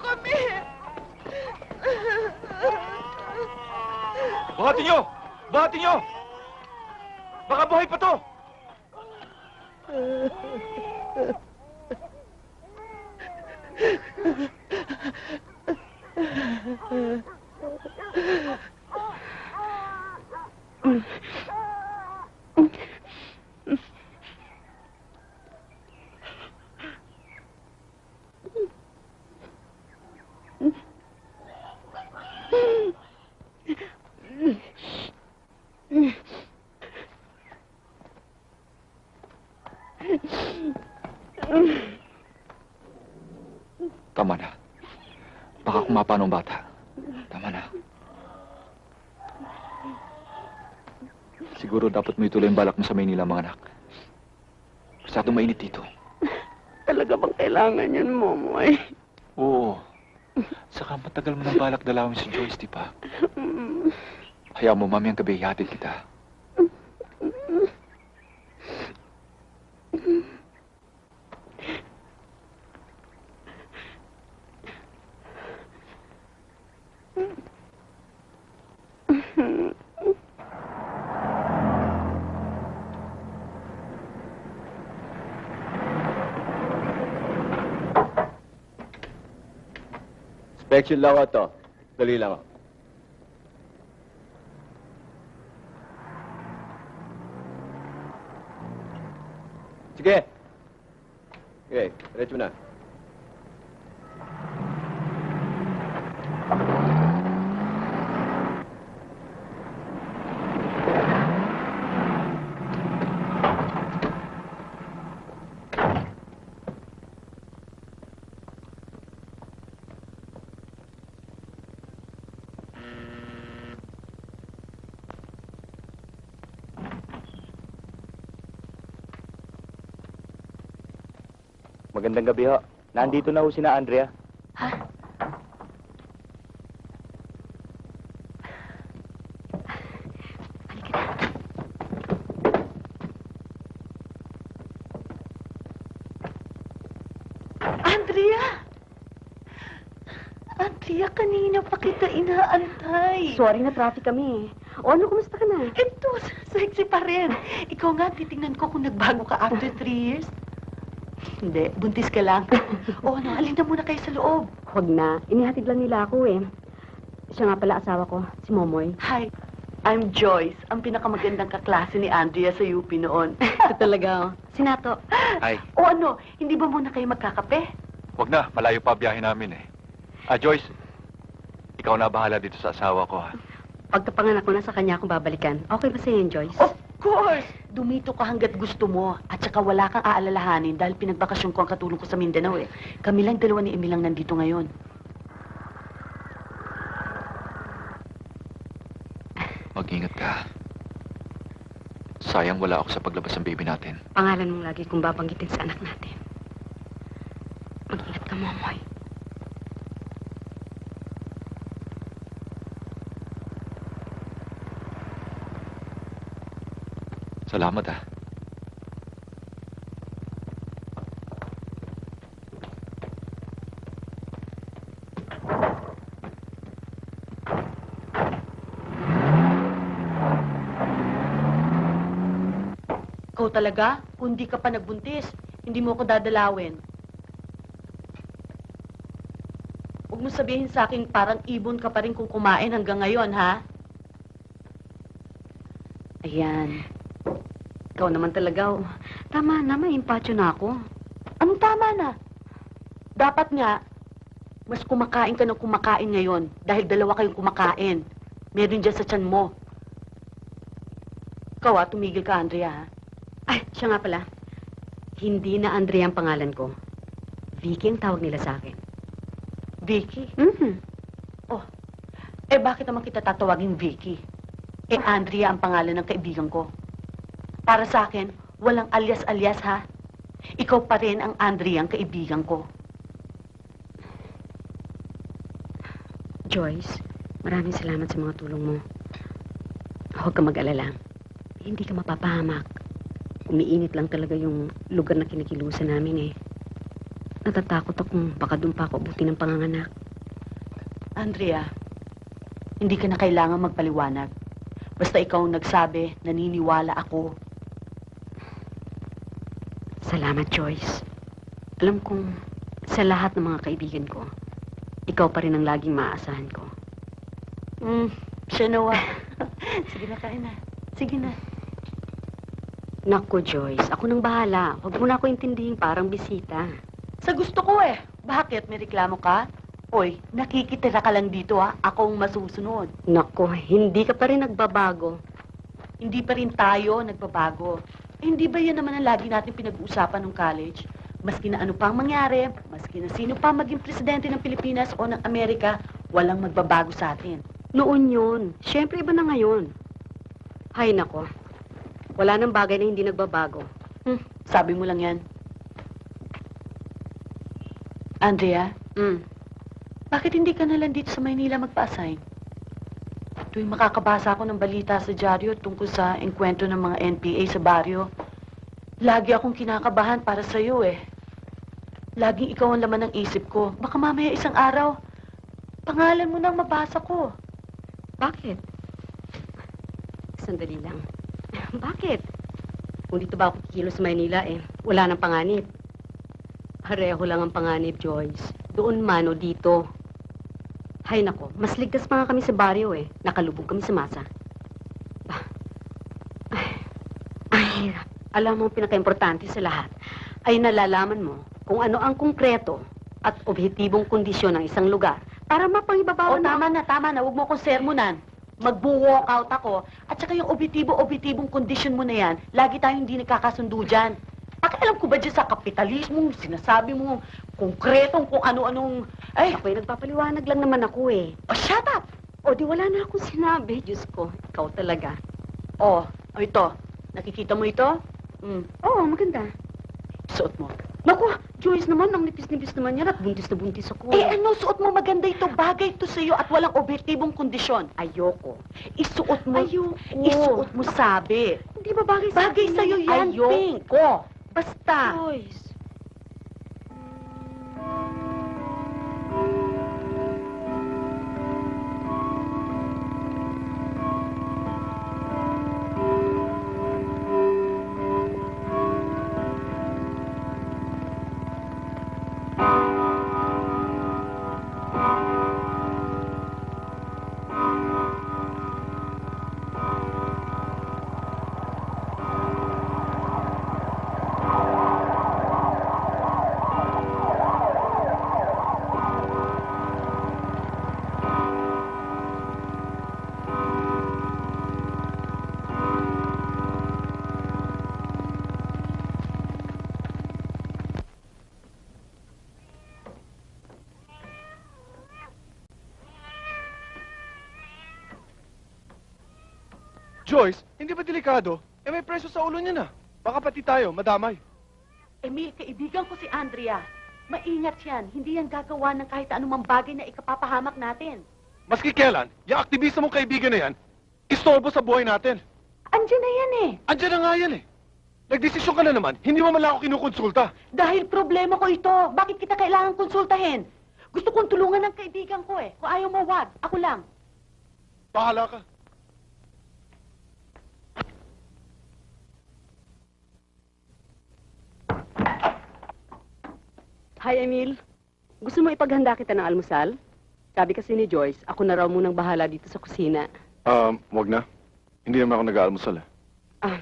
kami! Buhatin nyo! Buhatin nyo! Baka buhay pa to! Tama na. Baka kumapa ng bata. Tama na. Siguro dapat mo ituloy ang balak mo sa Maynila, mga anak. Masyadong mainit dito. Talaga bang kailangan yun, Momoy? Oo. Saka matagal mo ng balak dalawin si Joyce, di ba? Hayaan mo, mami, ang gabi, ihatid kita. Inspection lang ito. Dali lang ako. Sige. Okay, diretso na. Magandang gabi ho. Nandito na ho sina Andrea. Ha? Halika na. Andrea! Andrea, kanina pa kita inaantay. Sorry na traffic kami. O ano, kumusta ka na? Ito, sexy pa rin. Ikaw nga, titingnan ko kung nagbago ka after 3 years. Hindi, buntis ka lang. O ano, alin na muna kayo sa loob. Huwag na. Inihatid lang nila ako eh. Siya nga pala asawa ko, si Momoy. Hi, I'm Joyce, ang pinakamagandang kaklase ni Andrea sa UP noon. Ito talaga, oh. Sinato. Hi. O ano, hindi ba muna kayo magkakape? Huwag na, malayo pa biyahe namin eh. Joyce, ikaw na bahala dito sa asawa ko, ha? Pagkapanganak ko na sa kanya akong babalikan. Okay ba sa'yo yun, Joyce? Of course! Dumito ka hanggat gusto mo. At saka wala kang aalalahanin dahil pinagbakasyon ko ang katulong ko sa Mindanao eh. Kami lang dalawa ni Emil lang nandito ngayon. Mag-ingat ka. Sayang wala ako sa paglabas ng baby natin. Pangalan mong lagi kong babanggitin sa anak natin. Mag-ingat ka, Momoy. Salamat, ha. Ikaw talaga? Kung di ka pa nagbuntis, hindi mo ako dadalawin. Huwag mo sabihin sa akin parang ibon ka pa rin kung kumain hanggang ngayon, ha? Ayan. Ikaw naman talaga, oh. Tama na, may impatyo na ako. Anong tama na? Dapat nga, mas kumakain ka ng kumakain ngayon dahil dalawa kayong kumakain. Meron dyan sa tiyan mo. Ikaw, tumigil ka, Andrea, ha? Ay, siya nga pala. Hindi na Andrea ang pangalan ko. Vicky ang tawag nila sa akin. Vicky? Mm-hmm. Oh, bakit naman kita tatawagin Vicky? Andrea ang pangalan ng kaibigan ko. Para sa akin, walang alias-alias, ha? Ikaw pa rin ang Andrea ang kaibigan ko. Joyce, maraming salamat sa mga tulong mo. Huwag ka mag-alala. Hindi ka mapapahamak. Umiinit lang talaga yung lugar na kinikilusan namin eh. Natatakot akong baka doon pa ako abutin ng panganganak. Andrea, hindi ka na kailangan magpaliwanag. Basta ikaw ang nagsabi, naniniwala ako. Salamat, Joyce. Alam kong sa lahat ng mga kaibigan ko, ikaw pa rin ang laging maaasahan ko. Siya nawa. Sige na, kain na. Sige na. Naku, Joyce, ako nang bahala. Huwag mo na ako intindihin parang bisita. Sa gusto ko eh. Bakit? May reklamo ka? Oy, nakikitira ka lang dito ha. Ako ang masusunod. Naku, hindi ka pa rin nagbabago. Hindi pa rin tayo nagbabago. Eh, hindi ba yan naman ang lagi natin pinag-uusapan ng college? Maski na ano pang mangyari, maski na sino pa maging presidente ng Pilipinas o ng Amerika, walang magbabago sa atin. Noon yun. Siyempre, iba na ngayon. Hay nako. Wala nang bagay na hindi nagbabago. Sabi mo lang yan. Andrea, bakit hindi ka na lang dito sa Maynila magpa-assign? Tuwing makakabasa ako ng balita sa dyaryo tungkol sa engkwentro ng mga NPA sa baryo, lagi akong kinakabahan para sa'yo eh. Laging ikaw ang laman ng isip ko. Baka mamaya isang araw, pangalan mo nang mabasa ko. Bakit? Sandali lang. Bakit? Kung dito ba ako kikilos sa Maynila eh, wala nang panganib. Pareho lang ang panganib, Joyce. Doon man o dito. Hay nako, mas ligtas pa nga kami sa baryo eh. Nakalubog kami sa masa. Ay, alam mo ang pinaka-importante sa lahat ay nalalaman mo kung ano ang konkreto at objetibong kondisyon ng isang lugar para mapangibabawan O tama na. Huwag mo akong sermonan. Magbu-walkout ako. At saka yung objetibong kondisyon mo na yan, lagi tayong hindi nagkakasundo dyan. Pakialam ko ba dyan sa kapitalismo, sinasabi mo, konkretong kung ano-anong... Ay, Ako'y nagpapaliwanag lang naman ako eh. oh, shut up! O di wala na akong sinabi, Diyos ko. Ikaw talaga. Oh, ito. Nakikita mo ito? Oo, maganda. Suot mo. Naku, Joyce naman, ang nipis-nipis naman yan at buntis na buntis ako. Eh, ano, suot mo maganda ito. Bagay ito sa'yo at walang objektibong kondisyon. Ayoko. Isuot mo. Ayoko. Isuot mo, sabi. Hindi ba bagay Bagay sa'yo yan, pink. Ayoko. Basta. Joyce. Joyce, hindi ba delikado? Eh may preso sa ulo niya na. Baka pati tayo, madamay. Emil, kaibigan ko si Andrea. Maingat yan. Hindi yan gagawa ng kahit anumang bagay na ikapapahamak natin. Maski kailan, yung aktivista mong kaibigan na yan, istorbo sa buhay natin. Andiyan na yan eh. Andiyan na nga yan eh. Nagdesisyon ka na naman, hindi mo man lang ako kinukonsulta. Dahil problema ko ito. Bakit kita kailangan konsultahin? Gusto kong tulungan ng kaibigan ko eh. Kung ayaw mo, wag. Ako lang. Bahala ka. Hi, Emil. Gusto mo ipaghanda kita ng almusal? Sabi kasi ni Joyce, ako na raw munang bahala dito sa kusina. Wag na. Hindi naman ako nag-aalmusal eh.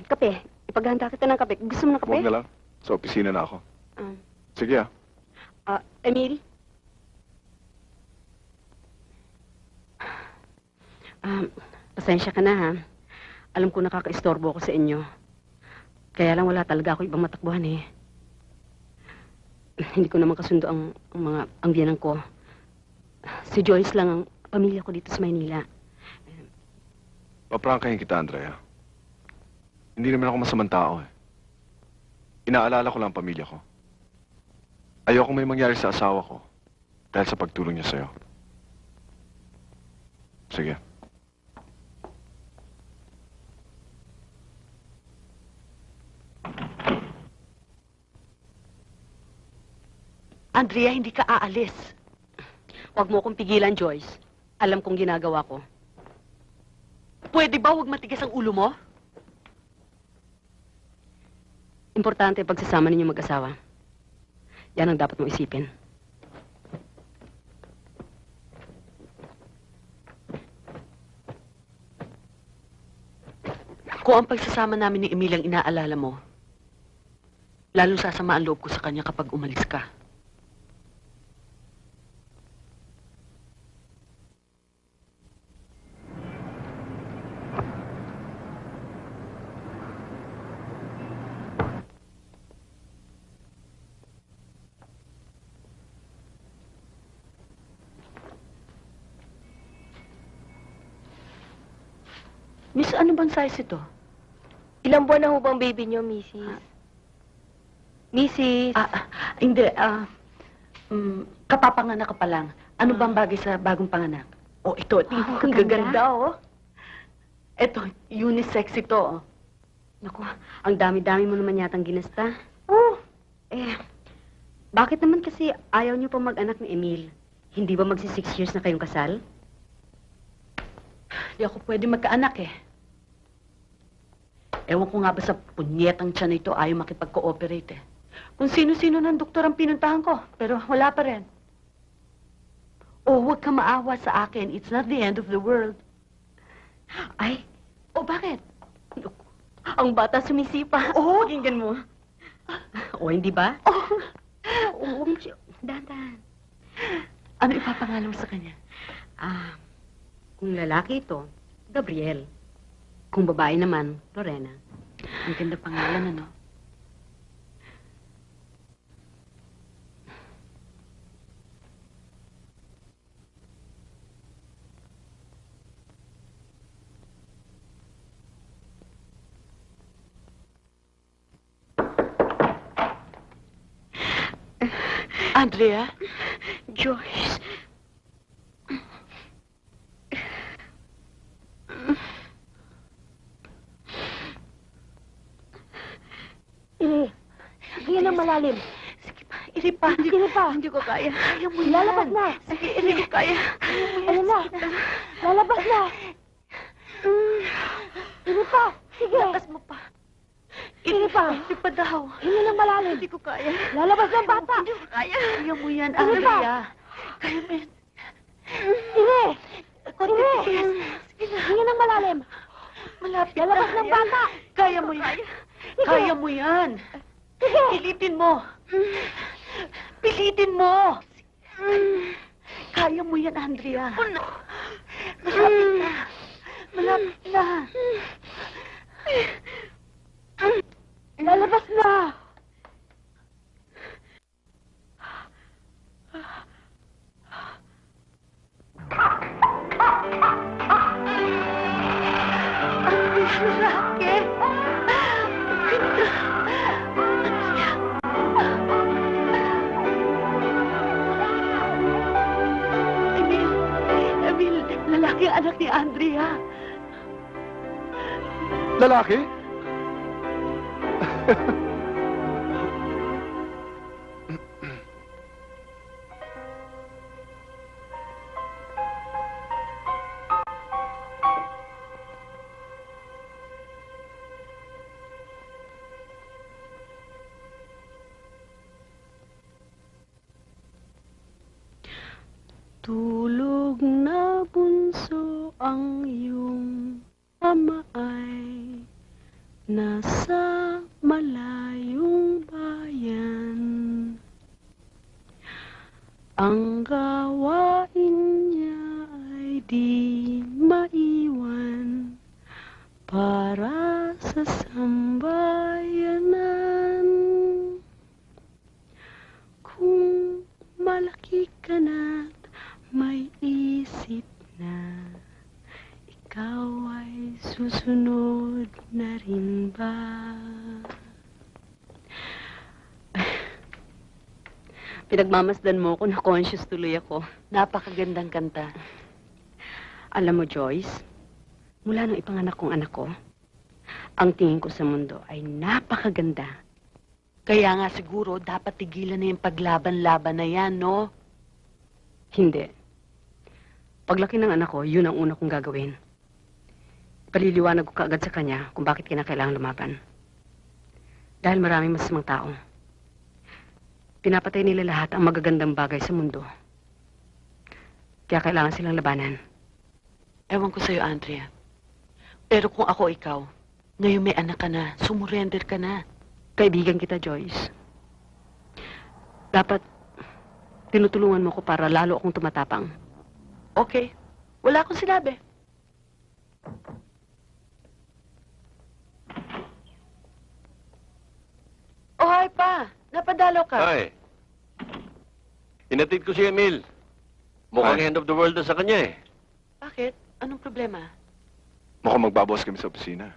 Kape. Ipaghanda kita ng kape. Gusto mo ng kape? Wag na lang. Sa opisina na ako. Ah. Sige ah. Emil? Pasensya ka na, ha? Alam ko nakaka-istorbo ko sa inyo. Kaya lang wala talaga ako ibang matakbuhan, eh. Hindi ko naman kasundo ang biyanan ko. Si Joyce lang ang pamilya ko dito sa Maynila. Paprangkahin kita, Andrea. Hindi naman ako masamang tao eh. Inaalala ko lang ang pamilya ko. Ayoko may mangyari sa asawa ko dahil sa pagtulong niya sa'yo. Sige. Andrea, hindi ka aalis. Huwag mo kong pigilan, Joyce. Alam kong ginagawa ko. Pwede ba huwag matigas ang ulo mo? Importante ang pagsasama ninyo mag-asawa. Yan ang dapat mong isipin. Kung ang pagsasama namin ni Emil ang inaalala mo, lalong sasama ang loob ko sa kanya kapag umalis ka. Miss, ano bang size ito? Ilang buwan na ho bang baby niyo, Mrs.? Mrs. Hindi. Kapapanganak ka pa lang. Ano bang bagay sa bagong panganak? Oh, ito. Tingnan mo, ang gaganda, oh. Ito, unisex ito, oh. Naku, ang dami-dami mo naman yatang ginasta. Oh, Bakit naman kasi ayaw niyo pa mag-anak ni Emil? Hindi ba magsi 6 years na kayong kasal? Di ako pwede magkaanak, eh. Ewan ko nga ba sa punyetang tiyan na ito ayaw makipag-cooperate, eh. Kung sino-sino ng doktor ang pinuntahan ko, pero wala pa rin. Oh, huwag ka maawa sa akin. It's not the end of the world. Ay, Oh, bakit? ang bata sumisipa. Oh! Pakinggan mo. O, hindi ba? Oh! Oo, dahan-dahan. Ano ipapangalan mo sa kanya? Kung lalaki ito, Gabriel. Kung babae naman, Lorena. Ang ganda pangalan, ano? Andrea? Joyce. Iri, ang malalim. Sige pa, iri pa. Iri pa. Hindi ko kaya. Kaya mo yan. Lalabas na. Sige, iri ko kaya. Ano na? Lalabas na. Iri pa. Sige. Lakas mo pa. Iri pa. Iri pa daw. Hingi ng malalim. Hindi ko kaya. Lalabas ng bata. Hindi ko kaya. Kaya mo yan, Iri pa. Andrea. Kaya mo yan. Iri. Konti Iri. tigas. Sige na. Hingi ng malalim. Malapit na. Lalabas ng bata. Kaya mo yan. Kaya mo yan. Sige. Pilitin mo. Pilitin mo. Kaya mo yan, Andrea. Malapit na. Malapit na. Lalabas na. Lalaki. Emil, lalaki ang anak ni Andrea. Lalaki? Tulog na bunso ang iyong ama ay nasa malayong bayan. Ang gawain niya ay di maiwan para sa sambayanan. Kung malaki ka na't may isip na, ikaw ay susunod na rin ba? Pinagmamasdan mo ako, na-conscious tuloy ako. Napakagandang kanta. Alam mo, Joyce, mula nung ipanganak kong anak ko, ang tingin ko sa mundo ay napakaganda. Kaya nga siguro, dapat tigilan na yung paglaban-laban na yan, no? Hindi. Paglaki ng anak ko, yun ang una kong gagawin. Paliliwanag ko kaagad sa kanya kung bakit kinakailangan lumaban. Dahil maraming masamang tao. Pinapatay nila lahat ang magagandang bagay sa mundo. Kaya kailangan silang labanan. Ewan ko sa'yo, Andrea. Pero kung ako ikaw, ngayon may anak ka na, sumurrender ka na. Kaibigan kita, Joyce. Dapat tinutulungan mo ko para lalo akong tumatapang. Okay. Wala akong sinabi. Oh, hi pa. Napadalaw ka. Ay. Inatid ko si Emil. Mukhang Ay. end of the world na sa kanya eh. Bakit? Anong problema? Mukhang magbabawas kami sa opisina.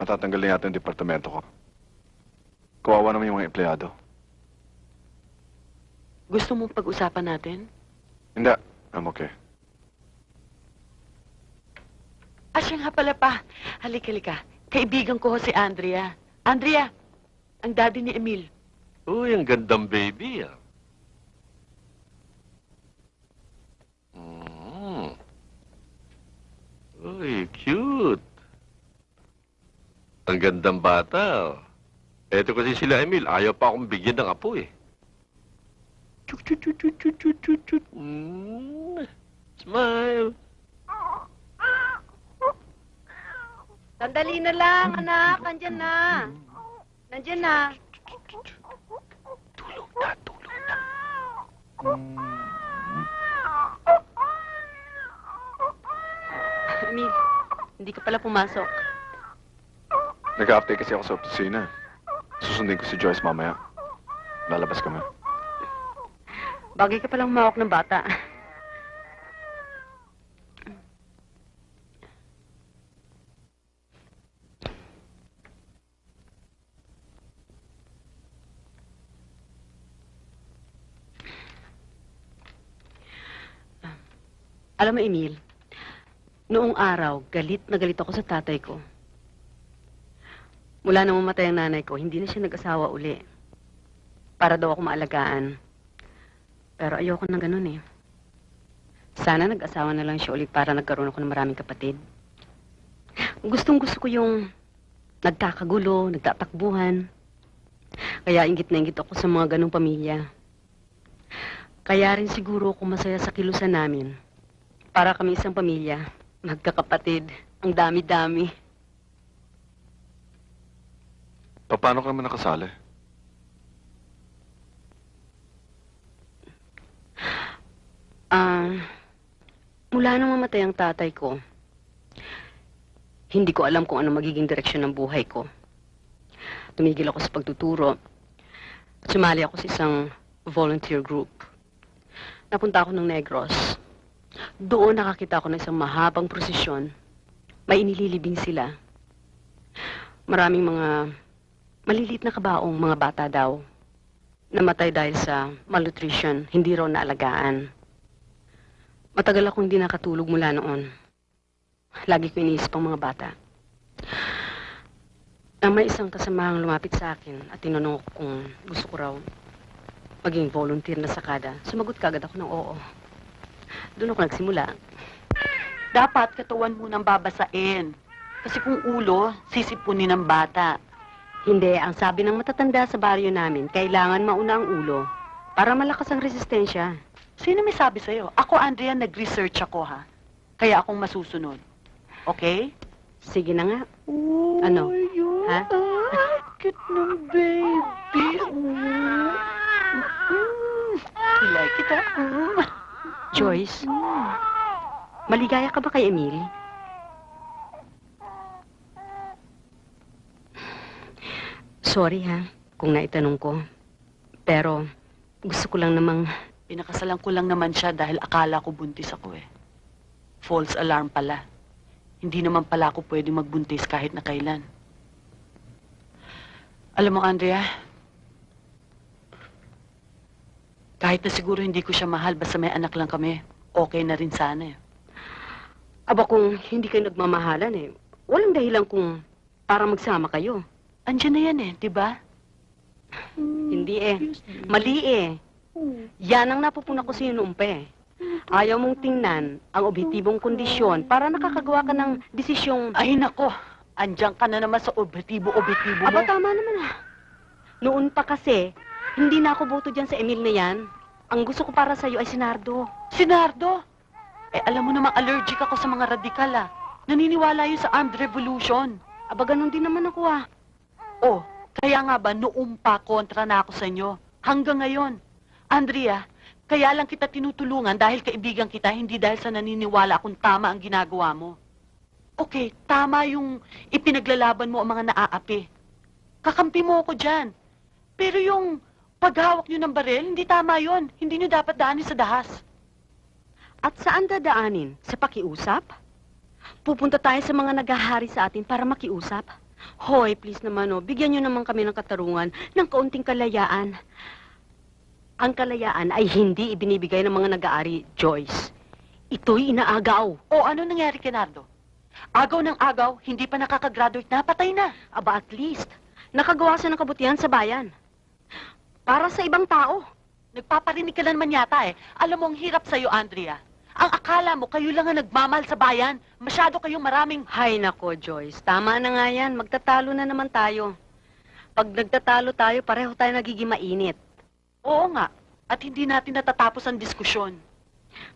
Matatanggal na yata yung departamento ko. Kawawa naman yung mga empleyado. Gusto mong pag-usapan natin? Hindi. I'm okay. Siya nga pala pa. Halika. Kaibigan ko ho si Andrea. Andrea, ang daddy ni Emil. Uy, ang gandang baby ah. Uy, cute. Ang gandang bata. Oh. Eto kasi sila Emil, ayaw pa akong bigyan ng apo eh. Chut, chut, chut, chut, chut, chut, chut, chut. Smile. Sandali na lang, anak. Nandyan na. Nandyan na. Tulog na, tulog na. Emil, hindi ka pala pumasok. Nag-update kasi ako sa opisina. Susundin ko si Joyce mamaya. Lalabas kami. Bagay ka palang humawak ng bata. Alam mo, Emil, noong araw, galit na galit ako sa tatay ko. Mula nang mamatay ang nanay ko, hindi na siya nag-asawa uli. Para daw ako maalagaan. Pero ayoko ng ganun eh. Sana nag-asawa na lang siya ulit para nagkaroon ako ng maraming kapatid. Gustong-gusto ko yung nagkakagulo, nagtatakbuhan. Kaya inggit na inggit ako sa mga ganung pamilya. Kaya rin siguro ako masaya sa kilusan namin. Para kami isang pamilya, magkakapatid, ang dami-dami. Paano ka naman nakasali? Mula nang mamatay ang tatay ko, hindi ko alam kung ano magiging direksyon ng buhay ko. Tumigil ako sa pagtuturo. Sumali ako sa isang volunteer group. Napunta ako ng Negros. Doon nakakita ako ng isang mahabang prosesyon. May inililibing sila. Maraming mga maliliit na kabaong mga bata daw. Namatay dahil sa malnutrition, hindi raw naalagaan. Matagal akong hindi nakatulog mula noon. Lagi ko iniisip ang mga bata. May isang kasamahang lumapit sa akin at tinanong ko kung gusto ko raw maging volunteer na sakada. Sumagot kagad ako ng oo. Doon ako nagsimula. Dapat katawan mo nang babasain. Kasi kung ulo, sisipunin ng bata. Hindi, ang sabi ng matatanda sa baryo namin, kailangan mauna ang ulo para malakas ang resistensya. Sino may sabi sa'yo? Ako, Andrea, nag-research ako, ha? Kaya akong masusunod. Okay? Sige na nga. Ano? Ha? Cute ng baby. You like it, ha? Joyce, maligaya ka ba kay Emil? Sorry ha, kung naitanong ko. Pero gusto ko lang namang... Pinakasalan ko lang naman siya dahil akala ko buntis ako eh. False alarm pala. Hindi naman pala ako pwede magbuntis kahit na kailan. Alam mo, Andrea, kahit na siguro hindi ko siya mahal, basta may anak lang kami, okay na rin sana eh. Aba kung hindi kayo nagmamahalan eh, walang dahilan kung para magsama kayo. Andiyan na yan eh, di ba? Hindi eh. Mali eh. Yan ang napupuna ko sa'yo noong pa eh. Ayaw mong tingnan ang objektibong kondisyon para nakakagawa ka ng desisyong... Ay, nako. Andiyan ka na naman sa objektibo-objektibo mo. Aba, tama naman ah. Noon pa kasi, hindi na ako boto dyan sa Emil na yan. Ang gusto ko para sa'yo ay si Nardo. Sinardo? Eh, alam mo namang allergic ako sa mga radikal, ah. Naniniwala yun sa armed revolution. Aba, ganun din naman ako ah. Oh, kaya nga ba noong pa kontra na ako sa inyo? Hanggang ngayon. Andrea, kaya lang kita tinutulungan dahil kaibigan kita, hindi dahil sa naniniwala akong tama ang ginagawa mo. Okay, tama yung ipinaglalaban mo ang mga naaapi. Kakampi mo ako dyan. Pero yung paghawak nyo ng baril, hindi tama yon. Hindi nyo dapat daanin sa dahas. At saan dadaanin? Sa pakiusap? Pupunta tayo sa mga naghahari sa atin para makiusap? Hoy, please naman oh, bigyan nyo naman kami ng katarungan, ng kaunting kalayaan. Ang kalayaan ay hindi ibinibigay ng mga nag-aari, Joyce. Ito'y inaagaw. O ano nangyari kay Nardo? Agaw ng agaw, hindi pa nakakagraduate na, patay na. Aba, at least, nakagawa siya ng kabutihan sa bayan. Para sa ibang tao. Nagpaparinig ka na naman yata eh. Alam mo, ang hirap sa'yo, Andrea. Ang akala mo, kayo lang ang nagmamahal sa bayan. Masyado kayong maraming... Hay nako, Joyce. Tama na nga yan. Magtatalo na naman tayo. Pag nagtatalo tayo, pareho tayo nagiging mainit. Oo nga. At hindi natin natatapos ang diskusyon.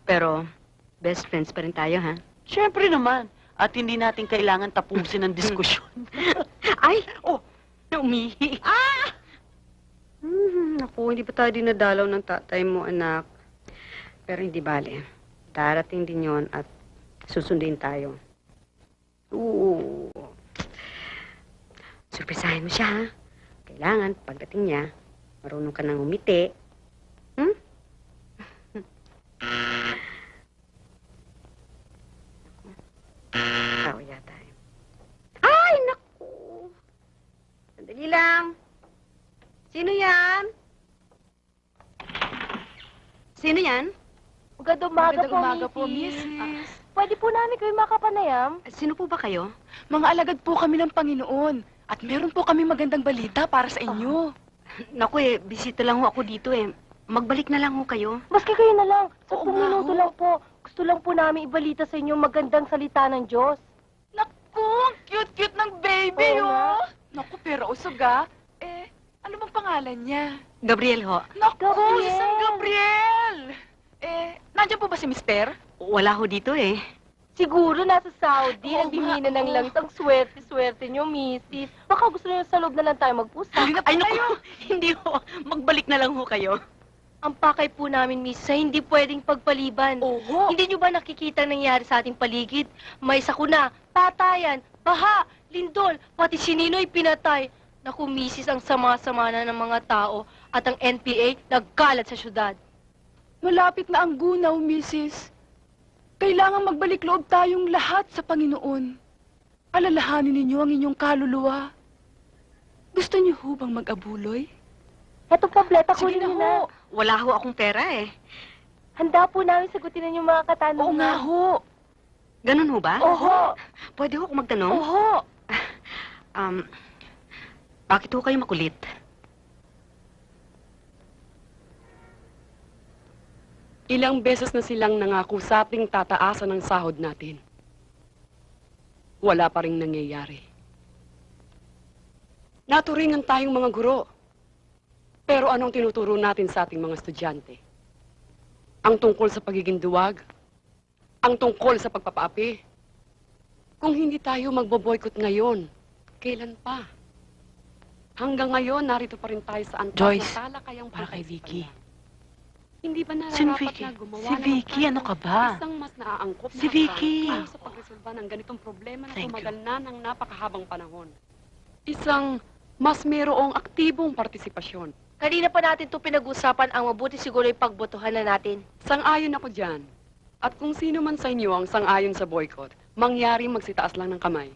Pero, best friends pa rin tayo, ha? Siyempre naman. At hindi natin kailangan tapusin ang diskusyon. Ay! Oh, Umihi. Naku, hindi pa tayo dinadalaw ng tatay mo, anak. Pero hindi bale. Darating din yon at susundin tayo. Oo. Surprisahin mo siya, ha? Kailangan, pagdating niya, marunong ka nang umiti. Hmm? Tao yata eh. Ay, naku! Sandali lang. Sino yan? Sino yan? Magandang umaga po, Mrs. Pwede po namin kayo makapanayam? Sino po ba kayo? Mga alagad po kami ng Panginoon. At meron po kami magandang balita para sa inyo. Naku eh, bisita lang ho ako dito eh. Magbalik na lang ho kayo. Maski kayo na lang. Sa Oo nga minuto ho. lang po. Gusto lang po namin ibalita sa inyo magandang salita ng Diyos. Naku, ang cute-cute ng baby, Oo nga. oh. Naku, pero usog ah. Eh, ano bang pangalan niya? Gabriel ho. Naku, Gabriel. si San Gabriel! Eh, nandiyan po ba si Mister? Wala ho dito eh. Siguro nasa Saudi, Oo nagbimina nga, ng oo. langit. Ang swerte-swerte nyo, Mrs. Baka gusto nyo sa loob na lang tayo mag-usap. Ay naku, hindi ho. Magbalik na lang ho kayo. Ang pakay po namin, Mrs. ay hindi pwedeng pagpaliban. Oho. Hindi nyo ba nakikita ang nangyari sa ating paligid? May sakuna, patayan, baha, lindol, pati si Ninoy pinatay. Naku, Mrs., ang sama-sama na ng mga tao at ang NPA nagkalat sa syudad. Malapit na ang gunaw, Mrs. Kailangan magbalik loob tayong lahat sa Panginoon. Alalahanin ninyo ang inyong kaluluwa. Gusto niyo ho bang mag-abuloy? Eto pableta, Sige kunin na nyo na. ho. Wala ho akong pera eh. Handa po namin sagutin ang inyong mga Oo katanungan. nga ho. Ganun ho ba? Oho. Pwede ho akong magtanong? Oho. Bakit ho kayo makulit? Ilang beses na silang nangako sa ating tataasan ng sahod natin. Wala pa rin nangyayari. Naturingan tayong mga guro. Pero anong tinuturo natin sa ating mga estudyante? Ang tungkol sa pagiging duwag? Ang tungkol sa pagpapaapi? Kung hindi tayo magbo-boycott ngayon, kailan pa? Hanggang ngayon, narito pa rin tayo sa antas Joyce, na talakayang para kay Vicky. Hindi ba Sino nararapat Vicky? na gumawa Si ng Vicky, paraan ano ka ba? Isang mas naaangkop na Si Vicky. hakbang sa pagresolba ng ganitong problema na Thank you. tumagal na ng napakahabang panahon. Isang mas mayroong aktibong partisipasyon. Kanina pa natin ito pinag-usapan, ang mabuti siguro ay pagbotohan na natin. Sang-ayon ako dyan. At kung sino man sa inyo ang sang-ayon sa boycott, mangyaring magsitaas lang ng kamay.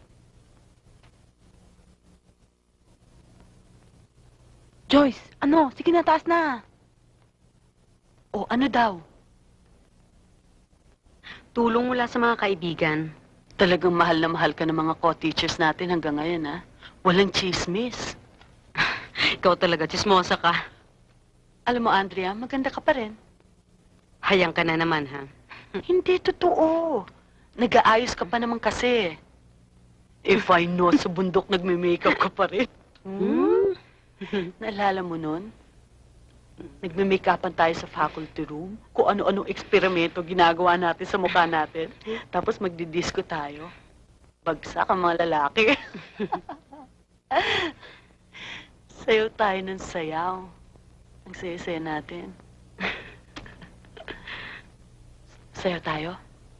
Joyce, ano? Sige na, taas na. O, ano daw? Tulong mula sa mga kaibigan. Talagang mahal na mahal ka ng mga co-teachers natin hanggang ngayon, ha? Walang chismis. Ikaw talaga, chismosa ka. Alam mo, Andrea, maganda ka pa rin. Hayang ka na naman, ha? Hindi totoo. Nag-aayos ka pa naman kasi. If I know, sa bundok nagme-makeup ka pa rin. Naalala mo nun? Nagme-makeupan tayo sa faculty room. Kung ano-anong eksperimento ginagawa natin sa mukha natin. Tapos magdidisco tayo. Bagsak ang mga lalaki. Sayaw tayo ng sayaw. Ang saya-saya natin. Sayaw tayo?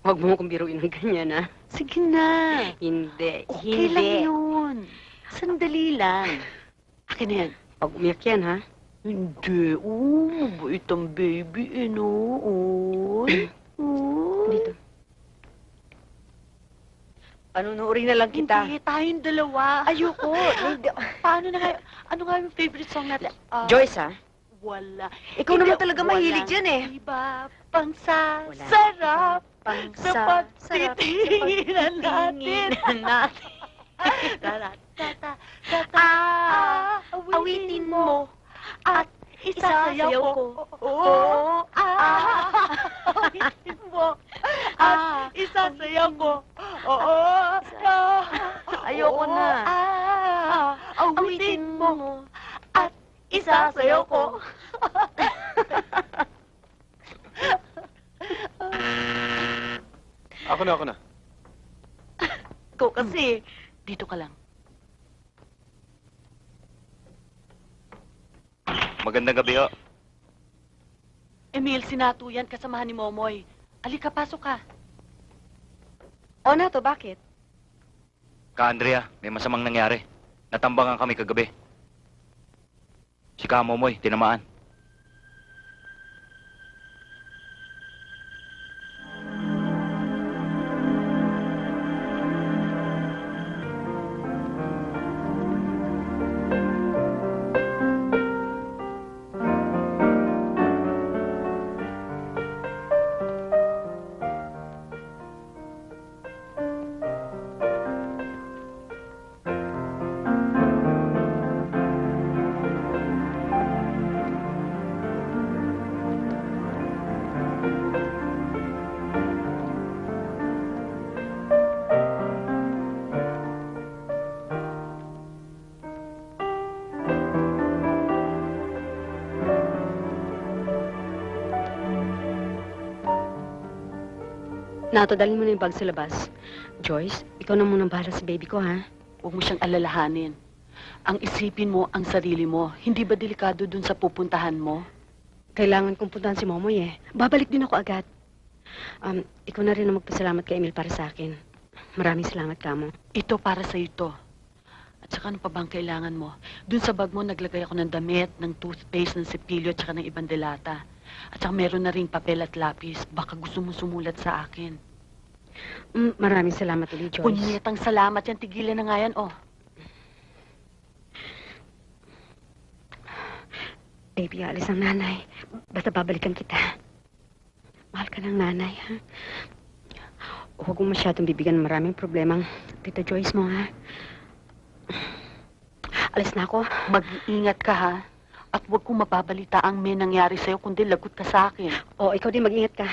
Huwag mo kong biruin ng ganyan, ha? Sige na. Hindi. Okay lang yun. Sandali lang. Akin na yan. Pag umiyak yan, ha? Hindi. Mabait ang baby, Oy. Dito. Panunuorin na lang kita. Hindi, tayong dalawa. Ayoko. Paano na nga, ano nga yung favorite song natin? Joyce, ha? Wala. Ikaw naman talaga mahilig dyan, eh. Iba pang sasarap sa pagtitinginan natin. Awitin mo at isasayaw ko. Awitin mo at isasayaw ko. Ayoko na. Awitin mo at isasayaw ko. Ako na. Ikaw kasi, dito ka lang. Magandang gabi ho. Emil, sinato yan, kasamahan ni Momoy. Alika, pasok ka. O na to, bakit? Andrea, may masamang nangyari. Natambangan kami kagabi. Si Momoy, tinamaan. Nato, dalhin mo na yung bag sa labas. Joyce, ikaw na munang bahala sa baby ko, ha? Huwag mo siyang alalahanin. Ang isipin mo ang sarili mo. Hindi ba delikado dun sa pupuntahan mo? Kailangan kong puntahan si Momoy, eh. Babalik din ako agad. Ikaw na rin ang magpasalamat kay Emil para sa akin. Maraming salamat, Kamo. Ito para sa ito. At saka ano pa bang kailangan mo? Dun sa bag mo, naglagay ako ng damit, ng toothpaste, ng sipilyo, at saka ng ibang delata. At saka meron na rin papel at lapis. Baka gusto mo sumulat sa akin. Maraming salamat ulit, Joyce. Punyetang salamat yan. Tigilan na nga yan, oh. Baby, alis ang nanay. Basta babalikan kita. Mahal ka ng nanay, ha? Huwag mo masyadong bibigyan ng maraming problemang Tita Joyce mo, ha? Alis na ako. Mag-iingat ka, ha? At huwag kong mababalita ang may nangyari sa'yo, kundi lagot ka sa akin. O, ikaw din mag-ingat ka.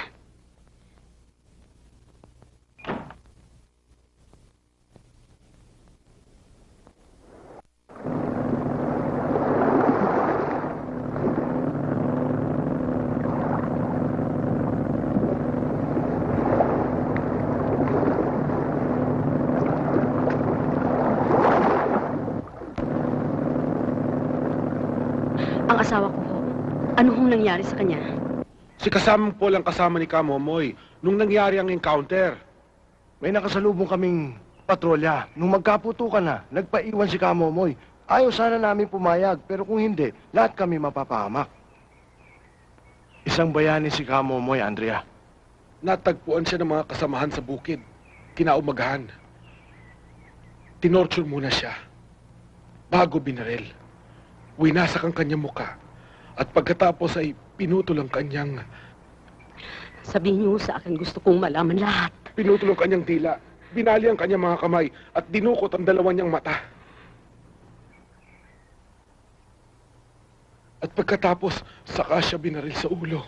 Ang asawa ko ho. Ano hong nangyari sa kanya? Si kasamang Paul ang kasama ni Momoy nung nangyari ang encounter. May nakasalubong kaming patrolya. Nung magkaputukan na, nagpaiwan si Momoy. Ayaw sana namin pumayag, pero kung hindi, lahat kami mapapahamak. Isang bayani si Momoy, Andrea. Natagpuan siya ng mga kasamahan sa bukid. Kinaumagahan. Tinorture muna siya. Bago binaril. Winasak ang kanyang muka. At pagkatapos ay pinutol ang kanyang... Sabihin niyo sa akin, gusto kong malaman lahat. Pinutol ang kanyang dila. Binali ang kanyang mga kamay at dinukot ang dalawa niyang mata. At pagkatapos, saka siya binaril sa ulo.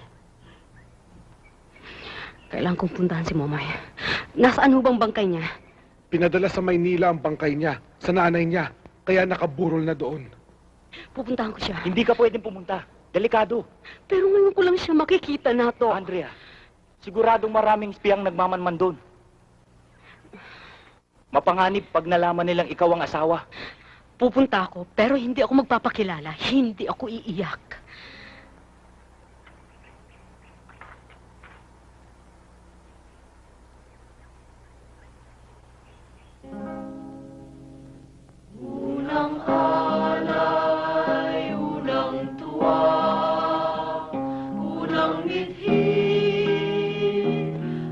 Kailangan kong puntahan si Momoy. Nasaan ho bang bangkay niya? Pinadala sa Maynila ang bangkay niya, sa nanay niya. Kaya nakaburol na doon. Pupuntahan ko siya. Hindi ka pwedeng pumunta. Delikado. Pero ngayon ko lang siya makikita na to. Andrea, siguradong maraming espiyang nagmamanman doon. Mapanganib pag nalaman nilang ikaw ang asawa. Pupunta ako, pero hindi ako magpapakilala. Hindi ako iiyak. Unang alay, unang tuwa, unang mithi,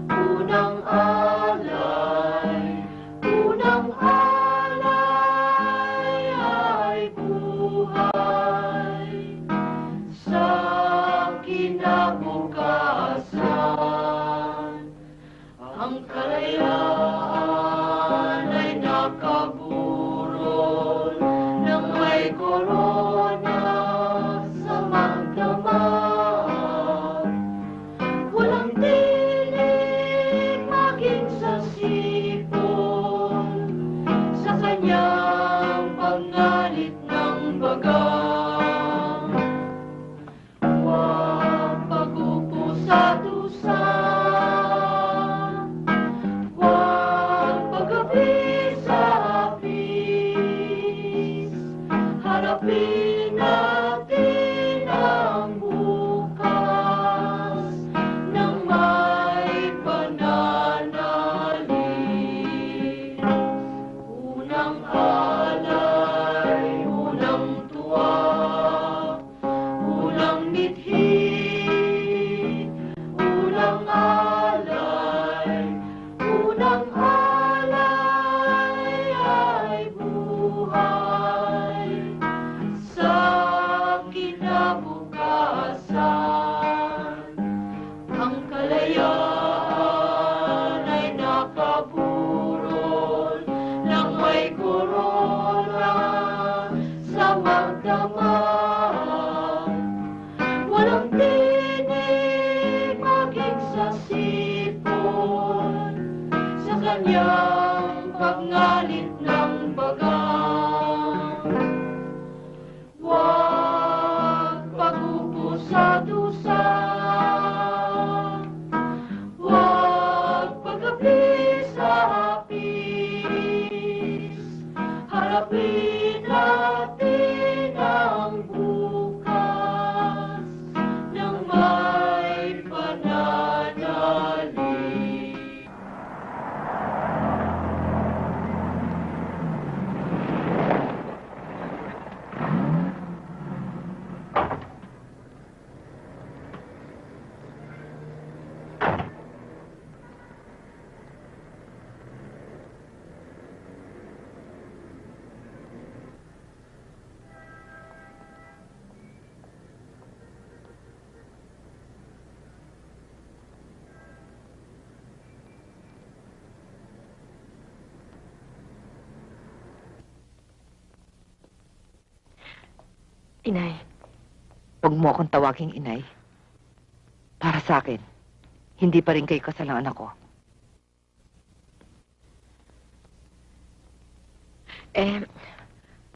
unang alay, unang alay ay buhay sa kinabukasan. Ang kalayaan ay nakaburol ng may korona sa magdamag. Walang tinig maging sa sipon sa kanyang paggalit ng bagang. Huwag pagupo sa dusa, huwag paggabi sa hapis. Harapin natin ang bukas ng may pananalig. Unang alay, unang tuwa, unang mithi, unang alay, unang alay ay buhay sa kinabukasan. Ang kalayaan ay nakaburol ng may korona sa magdamag. Walang tinig maging sa sipon sa kanyang pagngalit ng bagang. Huwag pagupo sa dusa, huwag paggabi sa hapis. Harapin natin ang bukas ng may pananalig. Inay, huwag mo akong tawaging inay. Para sa akin, hindi pa rin kayo kasalang anak ko.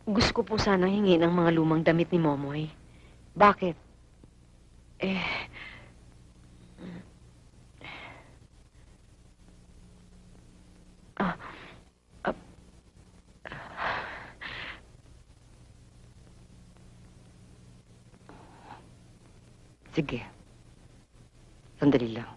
Gusto ko po sana hingi ng mga lumang damit ni Momoy. Bakit? Sige. Sandali lang.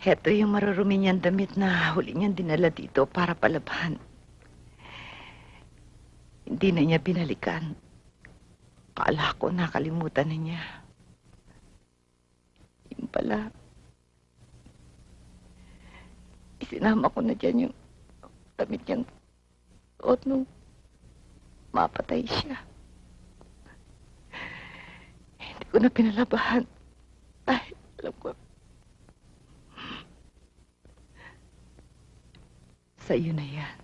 Heto yung marurumi niyang damit na huli niyang dinala dito para palabhan. Hindi na niya binalikan. Akala ko nakalimutan na niya. Yun pala. Isinama ko na dyan yung damit niyang suot nung mapatay siya. Hindi ko na pinalabahan. Dahil alam ko, sa iyo na yan.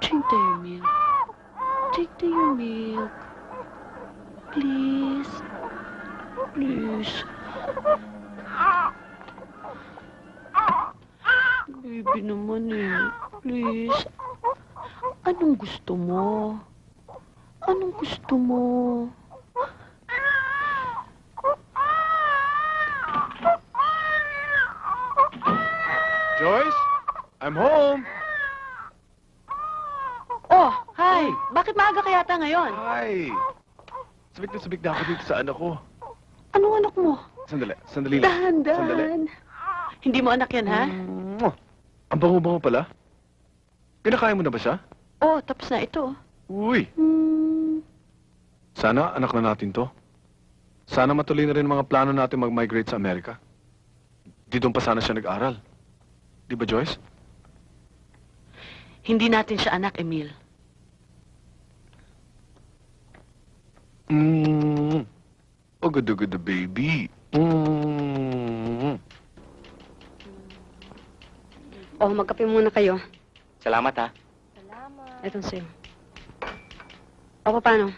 Drink tayo milk. Drink tayo milk. Please. Please. Baby naman eh. Please. Anong gusto mo? Anong gusto mo? Joyce? I'm home! Oh, hi. Bakit maaga ka yata ngayon? Hi! Sabik na ako dito sa anak ko. Anong anak mo? Sandali lang. Dahan-dahan. Hindi mo anak yan, ha? Ang bango-bango pala. Pinakain mo na ba siya? Oh, tapos na ito. Uy! Sana anak na natin to. Sana matuloy na rin mga plano natin mag-migrate sa Amerika. Di doon pa sana siya nag-aral. Di ba, Joyce? Hindi natin siya anak, Emil. Good baby. Oh, magkape muna kayo. Salamat, ha? Etong sa'yo. O, paano?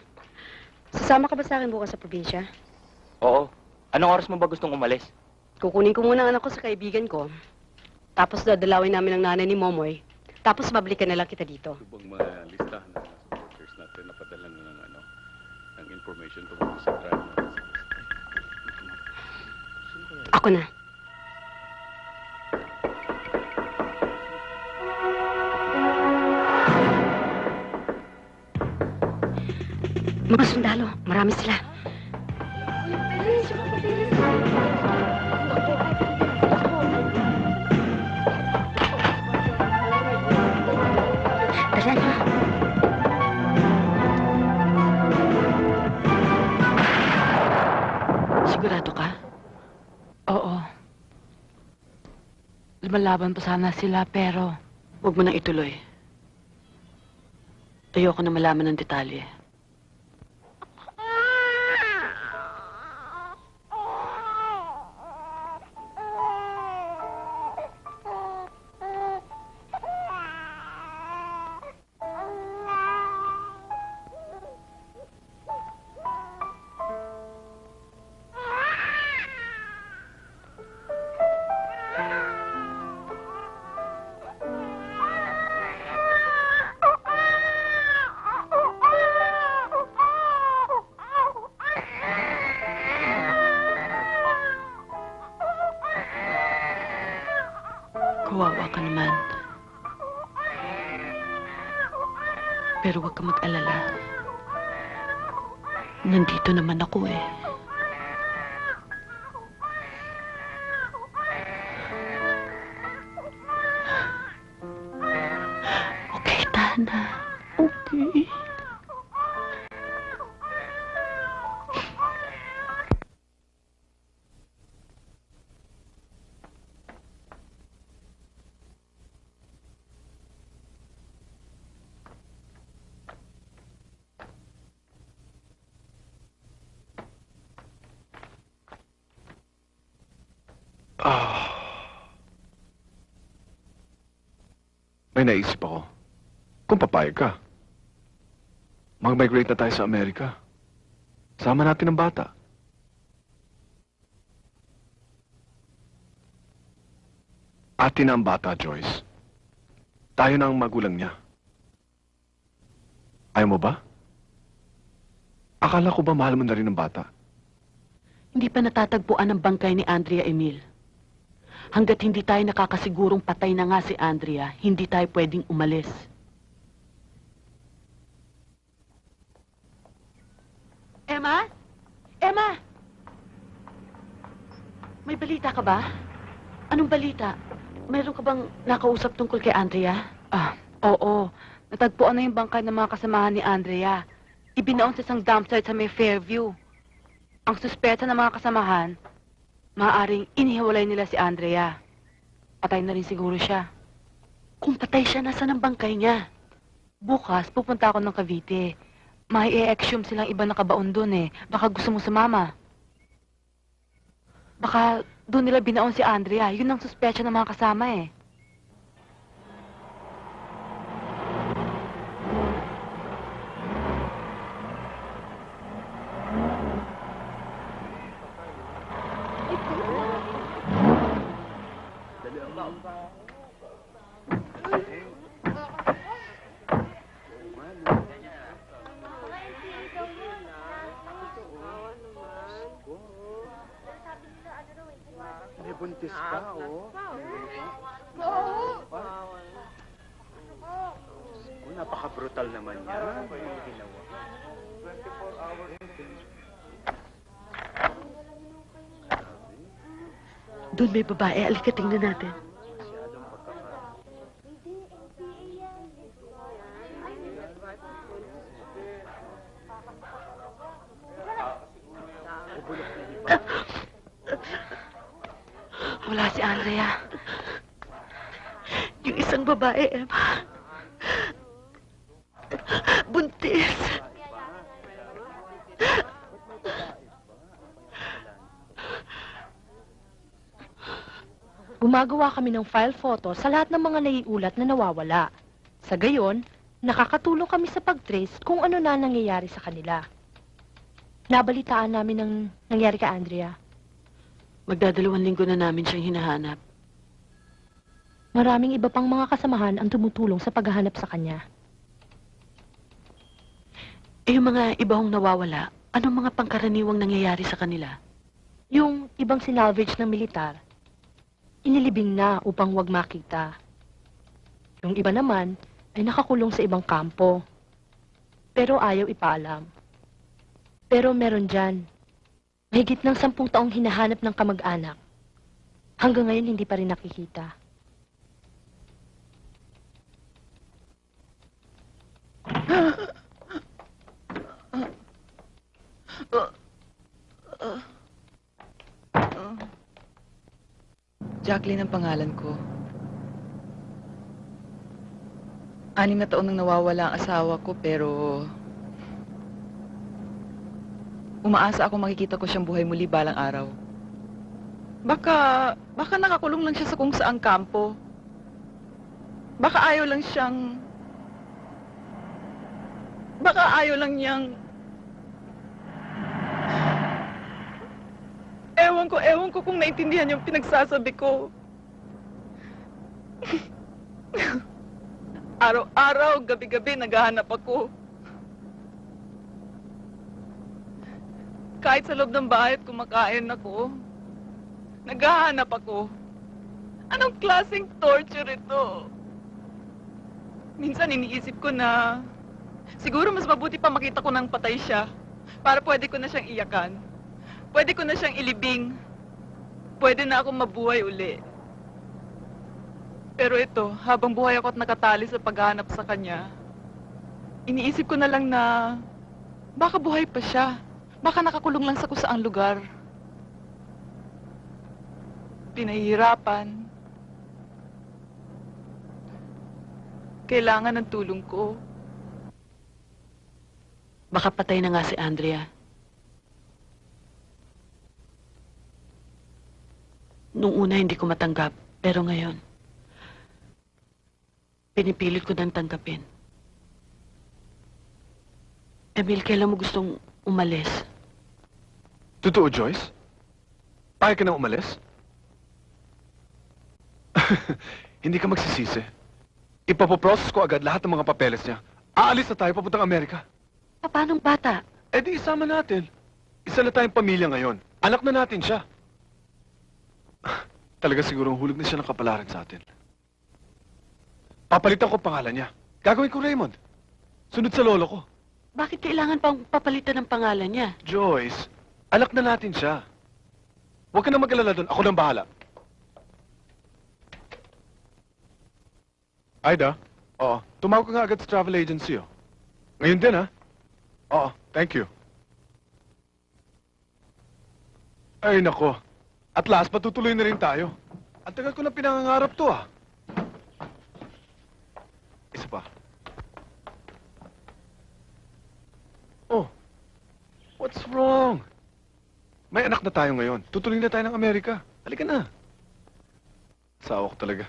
Sasama ka ba sa akin bukas sa probinsya? Oo. Anong oras mo ba gustong umalis? Kukunin ko muna ang anak ko sa kaibigan ko. Tapos dadalawin namin ang nanay ni Momoy. Tapos babalikan na lang kita dito. Bang mga listahan ng mga supporters natin napadala na ng information tungkol sa drama. Ako na. Mga sundalo, marami sila. Dalian mo. Sigurado ka? Oo. Lumalaban pa sana sila, pero... Huwag mo nang ituloy. Ayoko na malaman ng detalye. Kawawa ka naman. Pero huwag ka mag-alala. Nandito naman ako eh. Okay, Tana. Okay. May naisip ako. Kung papayag ka, mag-migrate na tayo sa Amerika. Sama natin ang bata. Atin na ang bata, Joyce. Tayo na ang magulang niya. Ayaw mo ba? Akala ko ba mahal mo na rin ang bata? Hindi pa natatagpuan ang bangkay ni Andrea Emil. Hanggat hindi tayo nakakasigurong patay na nga si Andrea, hindi tayo pwedeng umalis. Emma? Emma! May balita ka ba? Anong balita? Mayroon ka bang nakausap tungkol kay Andrea? Oo. Natagpuan na yung bangkay ng mga kasamahan ni Andrea. Ibinaon sa isang dump site sa may Fairview. Ang suspeta ng mga kasamahan, maaaring inihiwalay nila si Andrea. Patay na rin siguro siya. Kung patay siya, nasa ng bangkay niya? Bukas, pupunta ako ng Cavite. May e-exhume silang iba nakabaon dun eh. Baka gusto mo sumama. Baka doon nila binaon si Andrea. Yun ang suspecha ng mga kasama eh. May buntis pa, oh. Napaka-brutal naman niya. Yung ginawa. 24 hours. Doon may babae. Alika, tingnan natin. Wala si Andrea. Yung isang babae, Emma. Buntis. Gumagawa kami ng file photo sa lahat ng mga naiulat na nawawala. Sa gayon, nakakatulong kami sa pag-trace kung ano na nangyayari sa kanila. Nabalitaan namin ang nangyari kay Andrea. Magdadalawang linggo na namin siyang hinahanap. Maraming iba pang mga kasamahan ang tumutulong sa paghahanap sa kanya. Eh, yung mga ibang nawawala, anong mga pangkaraniwang nangyayari sa kanila? Yung ibang sinalvage ng militar, inilibing na upang wag makita. Yung iba naman ay nakakulong sa ibang kampo. Pero ayaw ipaalam. Pero meron dyan, mahigit ng 10 taong hinahanap ng kamag-anak. Hanggang ngayon hindi pa rin nakikita. Jacqueline ang pangalan ko. 6 na taon nang nawawala ang asawa ko pero umaasa ako makikita ko siyang buhay muli balang araw. Baka nakakulong lang siya sa kung saang kampo. Baka ayaw lang niyang Ewan ko kung naintindihan yung pinagsasabi ko. Araw-araw, gabi-gabi, naghahanap ako. Kahit sa loob ng bahay at kumakain ako, naghahanap ako. Anong klaseng torture ito? Minsan iniisip ko na siguro mas mabuti pa makita ko nang patay siya para pwede ko na siyang iyakan. Pwede ko na siyang ilibing. Pwede na akong mabuhay uli. Pero ito, habang buhay ako at nakatali sa paghahanap sa kanya, iniisip ko na lang na baka buhay pa siya. Baka nakakulong lang sa kusaang lugar. Pinahihirapan. Kailangan ng tulong ko. Baka patay na nga si Andrea. Nung una hindi ko matanggap, pero ngayon, pinipilit ko nang tanggapin. Emil, kailan mo gustong umalis? Totoo, Joyce? Payag ka na umalis? Hindi ka magsisisi. Ipapoprocess ko agad lahat ng mga papeles niya. Aalis na tayo papuntang Amerika. Paanong bata? Eh di isama natin. Isa na tayong pamilya ngayon. Anak na natin siya. Talaga siguro hulog na siya ng kapalaran sa atin. Papalitan ko pangalan niya. Gagawin ko Raymond. Sunod sa lolo ko. Bakit kailangan pang papalitan ng pangalan niya? Joyce, anak na natin siya. Huwag ka na mag-alala doon. Ako nang bahala. Aida? Oo. Tumawag ka nga agad sa travel agency, oh. Ngayon din, ha? Oo. Thank you. Ay, nako. At last, patutuloy na rin tayo. Ang tagal ko na pinangangarap to, ah. Isa pa. Oh. What's wrong? May anak na tayo ngayon. Tutuloy na tayo ng Amerika. Halika na. Sawa ko talaga.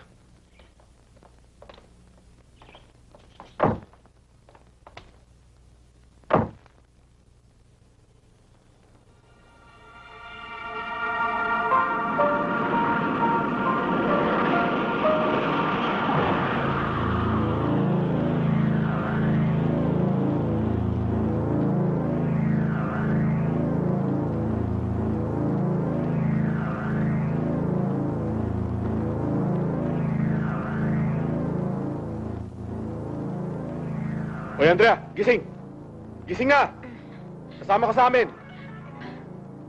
Hoy, Andrea, gising! Gising na! Kasama ka sa amin.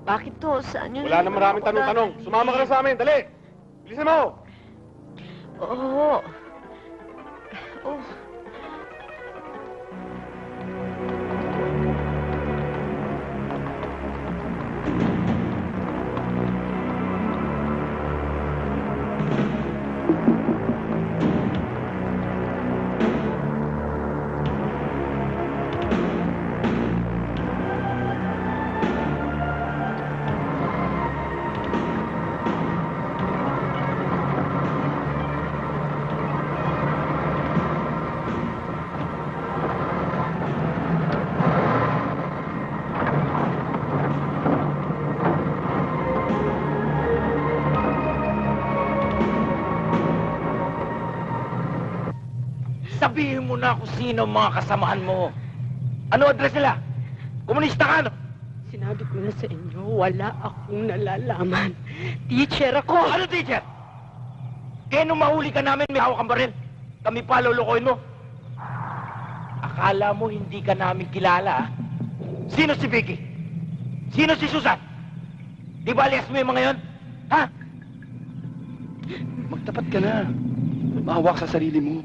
Bakit to? Saan yun? Wala na maraming tanong-tanong. Sumama ka na sa amin, dali! Bilisan mo! Oo. Oh. Sabihin mo na kung sino ang mga kasamahan mo. Ano address nila? Komunista ka, no? Sinabi ko na sa inyo, wala akong nalalaman. Teacher ako! Ano, teacher? Eh, nung mahuli ka namin, may hawak kang baril. Kami pa lulukoyin mo. Akala mo hindi ka namin kilala, ah? Sino si Vicky? Sino si Susan? Di ba alias mo yung mga yon? Ha? Magtapat ka na. Mahawak sa sarili mo.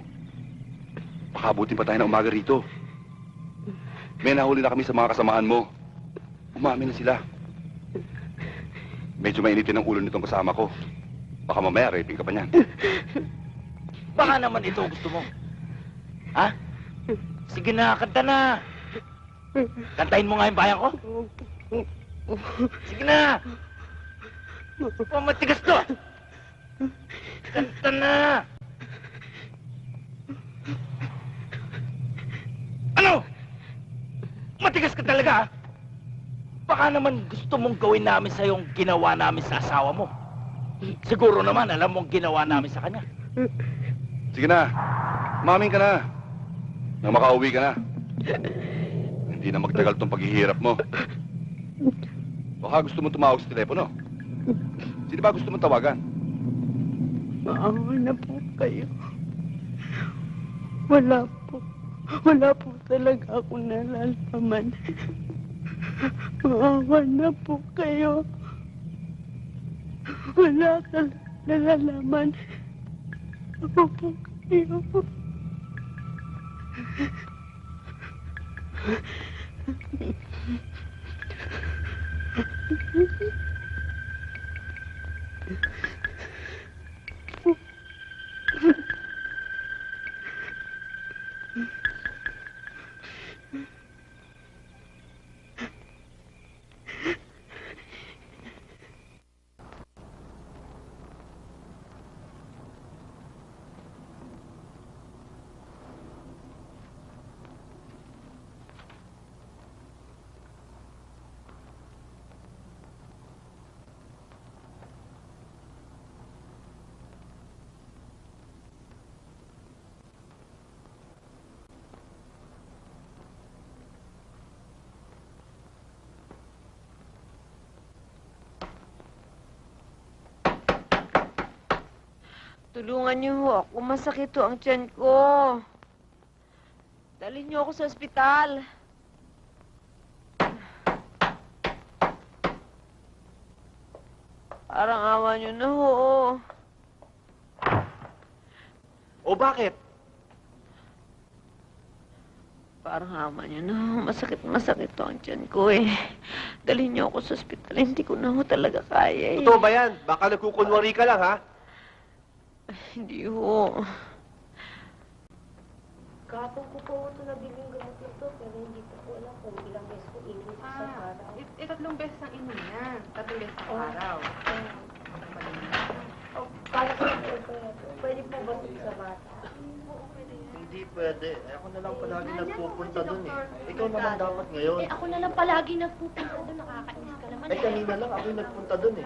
Makabutin pa tayo na umaga rito. May nahuli na kami sa mga kasamaan mo. Umamin na sila. Medyo mainitin ang ulo nitong kasama ko. Baka mamaya raping ka pa niyan. Baka naman ito gusto mo. Ha? Sige na, kanta na. Kantahin mo nga yung bayan ko. Sige na. Matigas to. Kanta na. Ano? Matigas ka talaga, ha? Baka naman gusto mong gawin namin sa yung ginawa namin sa asawa mo. Siguro naman alam mong ginawa namin sa kanya. Sige na. Umamin ka na. Nang makauwi ka na. Hindi na magtagal tong paghihirap mo. Baka gusto mo tumawag sa telepono. Sino ba gusto mong tawagan? Maawa na po kayo. Wala po. Wala po talaga akong nalalaman. Maawa na po kayo. Wala ka nalalaman. Ako po kayo. Tulungan niyo ho ako. Masakit ho ang tiyan ko. Dalhin niyo ako sa ospital. Parang awa niyo na ho. O bakit? Parang awa niyo na ho. Masakit ho ang tiyan ko eh. Dalhin niyo ako sa ospital. Hindi ko na ho talaga kaya eh. Totoo ba yan? Baka nagkukunwari ka lang, ha? Hindi ho. Kapag ko po ito nabiling gamot na to, pero hindi ko po alam kung ilang beses ko inulit sa araw. Tatlong beses ang inom yan. 3 beses sa araw. Kala ko pwede po ba sa bata? Hindi pwede. Ako na lang palagi nagpupunta dun eh. Ikaw naman dapat ngayon. Ako na lang palagi nagpupunta doon, nakakainis ka naman. Kanina lang ako yung nagpunta dun eh.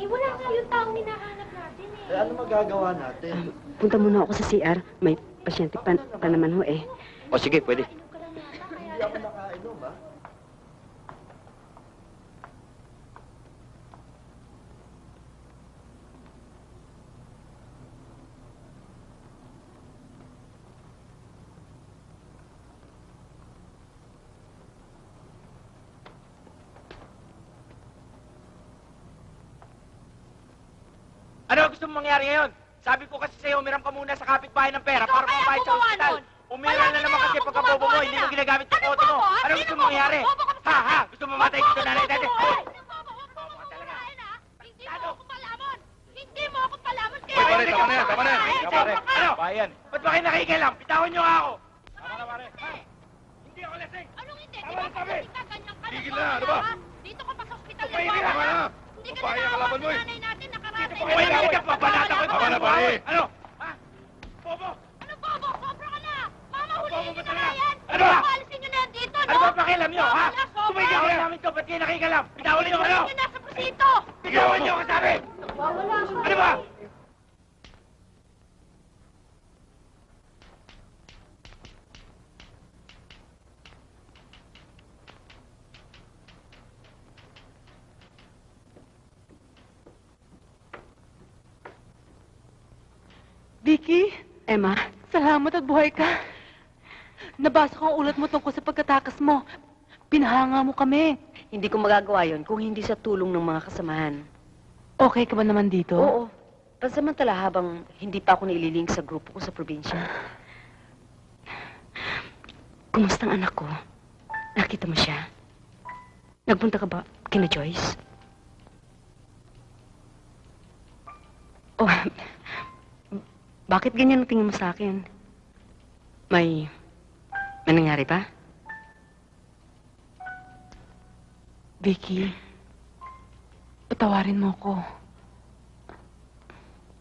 Wala nga yung taong hinahanap natin eh. Ano magagawa natin? Punta muna ako sa CR. May pasyente pa naman ho eh. O sige, pwede. Hindi ako nakainom, ha? Ano gusto mong mangyari ngayon? Sabi ko kasi sa'yo, umiram ka muna sa kapitbahay ng pera para pambayad sa ospital. Umiram na naman kasi pagkabobo mo, hindi mo ginagamit yung koto mo. Ano gusto mong mangyari? Ha, ha? Gusto mo mamatay dito, nanay dati? Hindi mo ako palamon kaya. Pare, tama na yan, tama na yan. Pare, ano? Bayan. Ba't ba kayo nakikialam? Bitawan niyo nga ako. Tama na, pare. Hindi ako lasing. Anong hindi? Tama na, sabi. Tigil na, ano ba? Dito ka pa sa ospital. Tama na. Papaya ka laban mo eh. Nanay natin nakaratay. Pumahingay ka, papanata ko. Tama na, pare. Ano? Ha? Bobo? Ano bobo? Sobra ka na. Mama, Bobo huliin ba niyo na talaga? yan. Ano ba? Alisin niyo na yan dito, no? Ano ba pakialam niyo, ha? Sobra. Tumigil kayo namin to, ba't kayo nakikialam? Bitawan niyo ano? Alisin niyo na sa prosito. Bitawan niyo ako sabi! Wala ka. Ano ba? Vicky, Emma, salamat at buhay ka. Nabasa ko ang ulat mo tungkol sa pagkatakas mo. Pinahanga mo kami. hindi ko magagawa yon kung hindi sa tulong ng mga kasamahan. Okay ka ba naman dito? Oo. Pansamantala habang hindi pa ako naililink sa grupo ko sa probinsya. Kumusta ang anak ko? Nakita mo siya? Nagpunta ka ba kina Joyce? Oh, bakit ganyan ang tingin mo sa akin? May nangyari ba? Vicky, patawarin mo ko.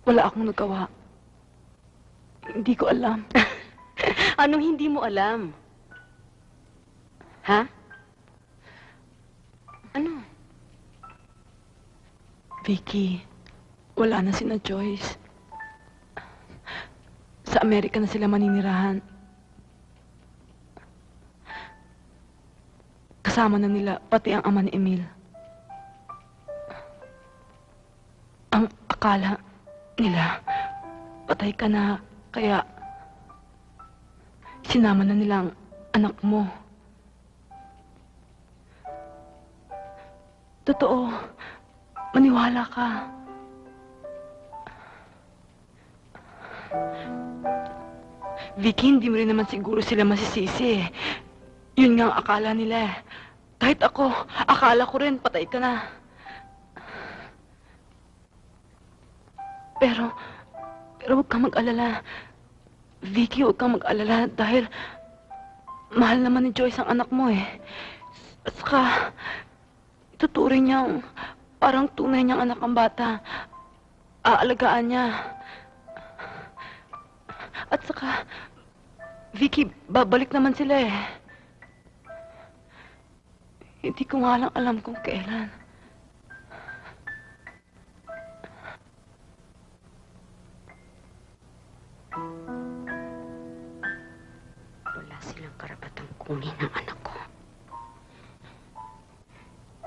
Wala akong nagawa. Hindi ko alam. Anong hindi mo alam? Ha? Ano? Vicky, wala na sina Joyce. Sa Amerika na sila maninirahan. Kasama na nila pati ang ama ni Emil. Ang akala nila, patay ka na, kaya sinama na nila ang anak mo. Totoo, maniwala ka. Vicky, hindi mo rin naman siguro sila masisisi eh. Yun nga ang akala nila eh. Kahit ako, akala ko rin patay ka na. Pero huwag kang mag-alala. Vicky, huwag kang mag-alala dahil mahal naman ni Joyce ang anak mo eh. At saka, ituturing niyang parang tunay niyang anak ang bata. Aalagaan niya. At saka, Vicky, babalik naman sila eh. Hindi ko nga lang alam kung kailan. Wala silang karapatang kunin ang anak ko.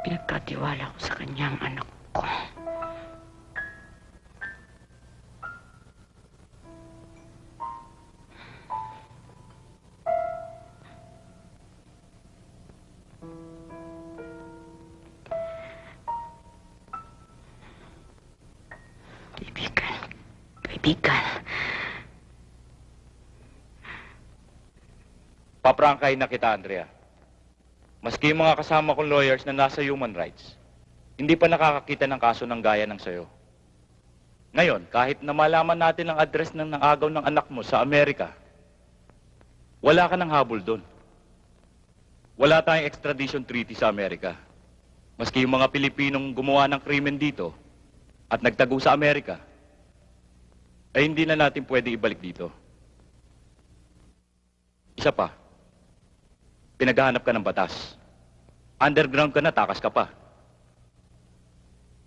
Pinagkatiwala ko sa kanya ang anak ko. kaibigan. Paprangkay na kita, Andrea. Maski yung mga kasama kong lawyers na nasa human rights, hindi pa nakakakita ng kaso ng gaya ng sayo. Ngayon, kahit na malaman natin ang address ng agaw ng anak mo sa Amerika, wala ka ng habol doon. Wala tayong extradition treaty sa Amerika. Maski yung mga Pilipinong gumawa ng krimen dito at nagtago sa Amerika, ay hindi na natin pwede ibalik dito. Isa pa, pinaghahanap ka ng batas. Underground ka na, takas ka pa.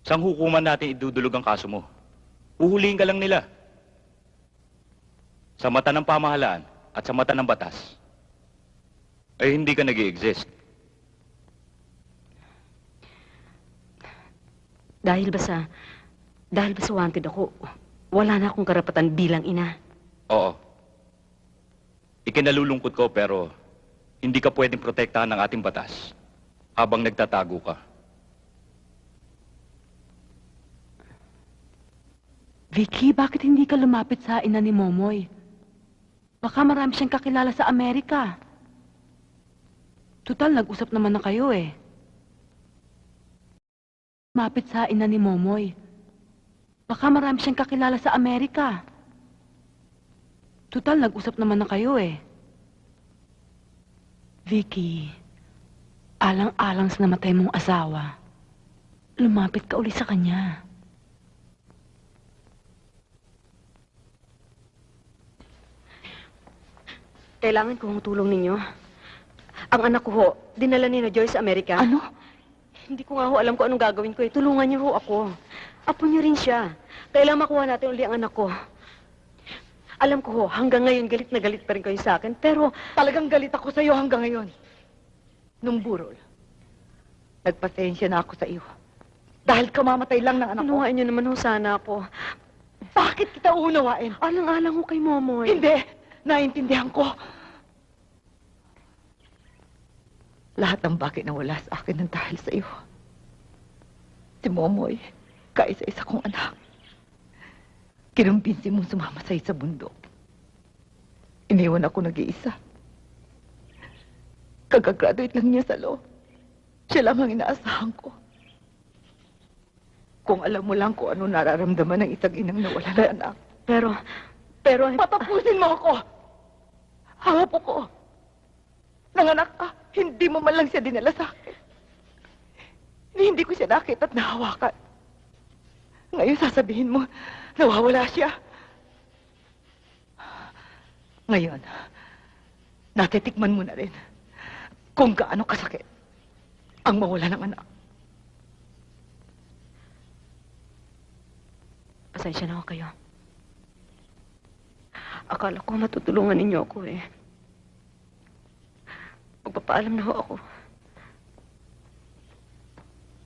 Sang hukuman natin idudulog ang kaso mo? Uhulihin ka lang nila. Sa mata ng pamahalaan at sa mata ng batas, ay hindi ka nag-i-exist. Dahil ba sa wanted ako, wala na akong karapatan bilang ina. Oo. Ikinalulungkot ko pero hindi ka pwedeng protektahan ng ating batas habang nagtatago ka. Vicky, bakit hindi ka lumapit sa ina ni Momoy? Baka marami siyang kakilala sa Amerika. Tutal, nag-usap naman na kayo eh. Lumapit sa ina ni Momoy. Baka marami siyang kakilala sa Amerika. Tutal, nag-usap naman na kayo eh. Vicky, alang-alang sa namatay mong asawa, lumapit ka uli sa kanya. Kailangan ko ang tulong ninyo. Ang anak ko ho, dinala ni na Joyce sa Amerika. Ano? Hindi ko nga ho alam kung anong gagawin ko eh. Tulungan niyo ho ako. Apo niyo rin siya. Kailangan makuha natin uli ang anak ko. Alam ko ho, hanggang ngayon galit na galit pa rin kayo sa akin, pero... Talagang galit ako sa iyo hanggang ngayon. Nung burol, nagpasensya na ako sa iyo. Dahil kamamatay lang ng anak ko. Unawain niyo naman ho sana ako. Bakit kita uunawain? Alang-alang ho kay Momoy. Hindi! Naintindihan ko. Lahat ng bakit nawala sa akin ng dahil sa iyo. Si Momoy, kaisa-isa kong anak. Kinumbinsi mong sumama sa'yo sa bundok. Iniwan ako nag-iisa. Kagagraduate lang niya sa law. Siya lang ang inaasahan ko. Kung alam mo lang kung ano nararamdaman ng isang inang nawala ng anak. Pero... Patapusin mo ako! Hawap ko! Nanganak ka, hindi mo man lang siya dinala sa akin. Hindi ko siya nakita at nahawakan. Ngayon sasabihin mo, nawawala siya. Ngayon, natitikman mo na rin kung gaano kasakit ang mawala ng anak. Pasensya na ho kayo. Akala ko matutulungan ninyo ako eh. Magpapaalam na ho ako.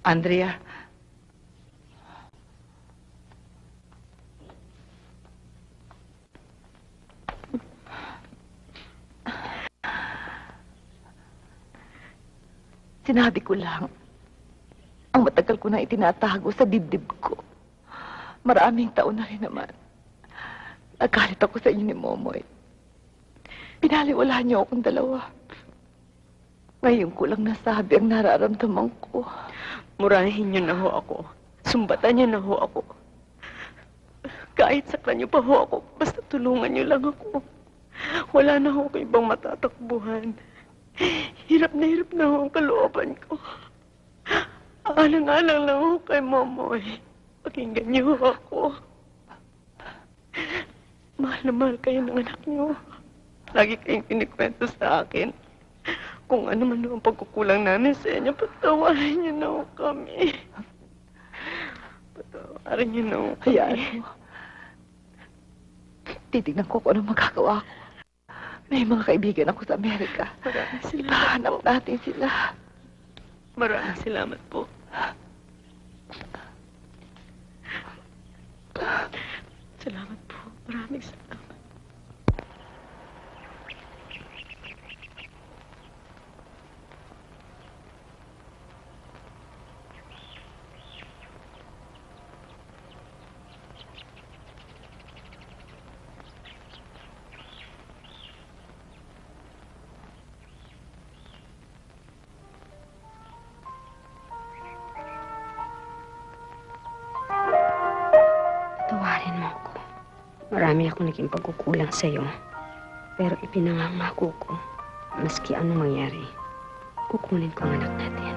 Andrea, sinabi ko lang, ang matagal ko na itinatago sa dibdib ko. Maraming taon na rin naman. Nagalit ako sa inyo ni Momoy. Pinaliwala niyo akong dalawa. Ngayon ko lang nasabi ang nararamdaman ko. Murahin niyo na ho ako. Sumbatan niyo na ho ako. Kahit saktan niyo pa ho ako, basta tulungan niyo lang ako. Wala na ho kayo ibang matatakbuhan. Hirap na ho ang kalooban ko. Alang-alang lang ho kay Momoy. Pakinggan niyo ho ako. Mahal na mahal kayo ng anak niyo. Lagi kayong kinikwento sa akin. Kung ano man ang pagkukulang namin sa inyo, patawarin niyo na ho kami. Patawarin niyo na ho kami. Hayaan mo. Titignan ko kung anong magagawa ko. May mga kaibigan ako sa Amerika. Maraming salamat. Ipahanap natin sila. Maraming salamat po. Salamat po. Maraming salamat. Marami akong naging pagkukulang sa'yo. Pero ipinangangako ko, maski anong mangyari, kukunin ko ang anak natin.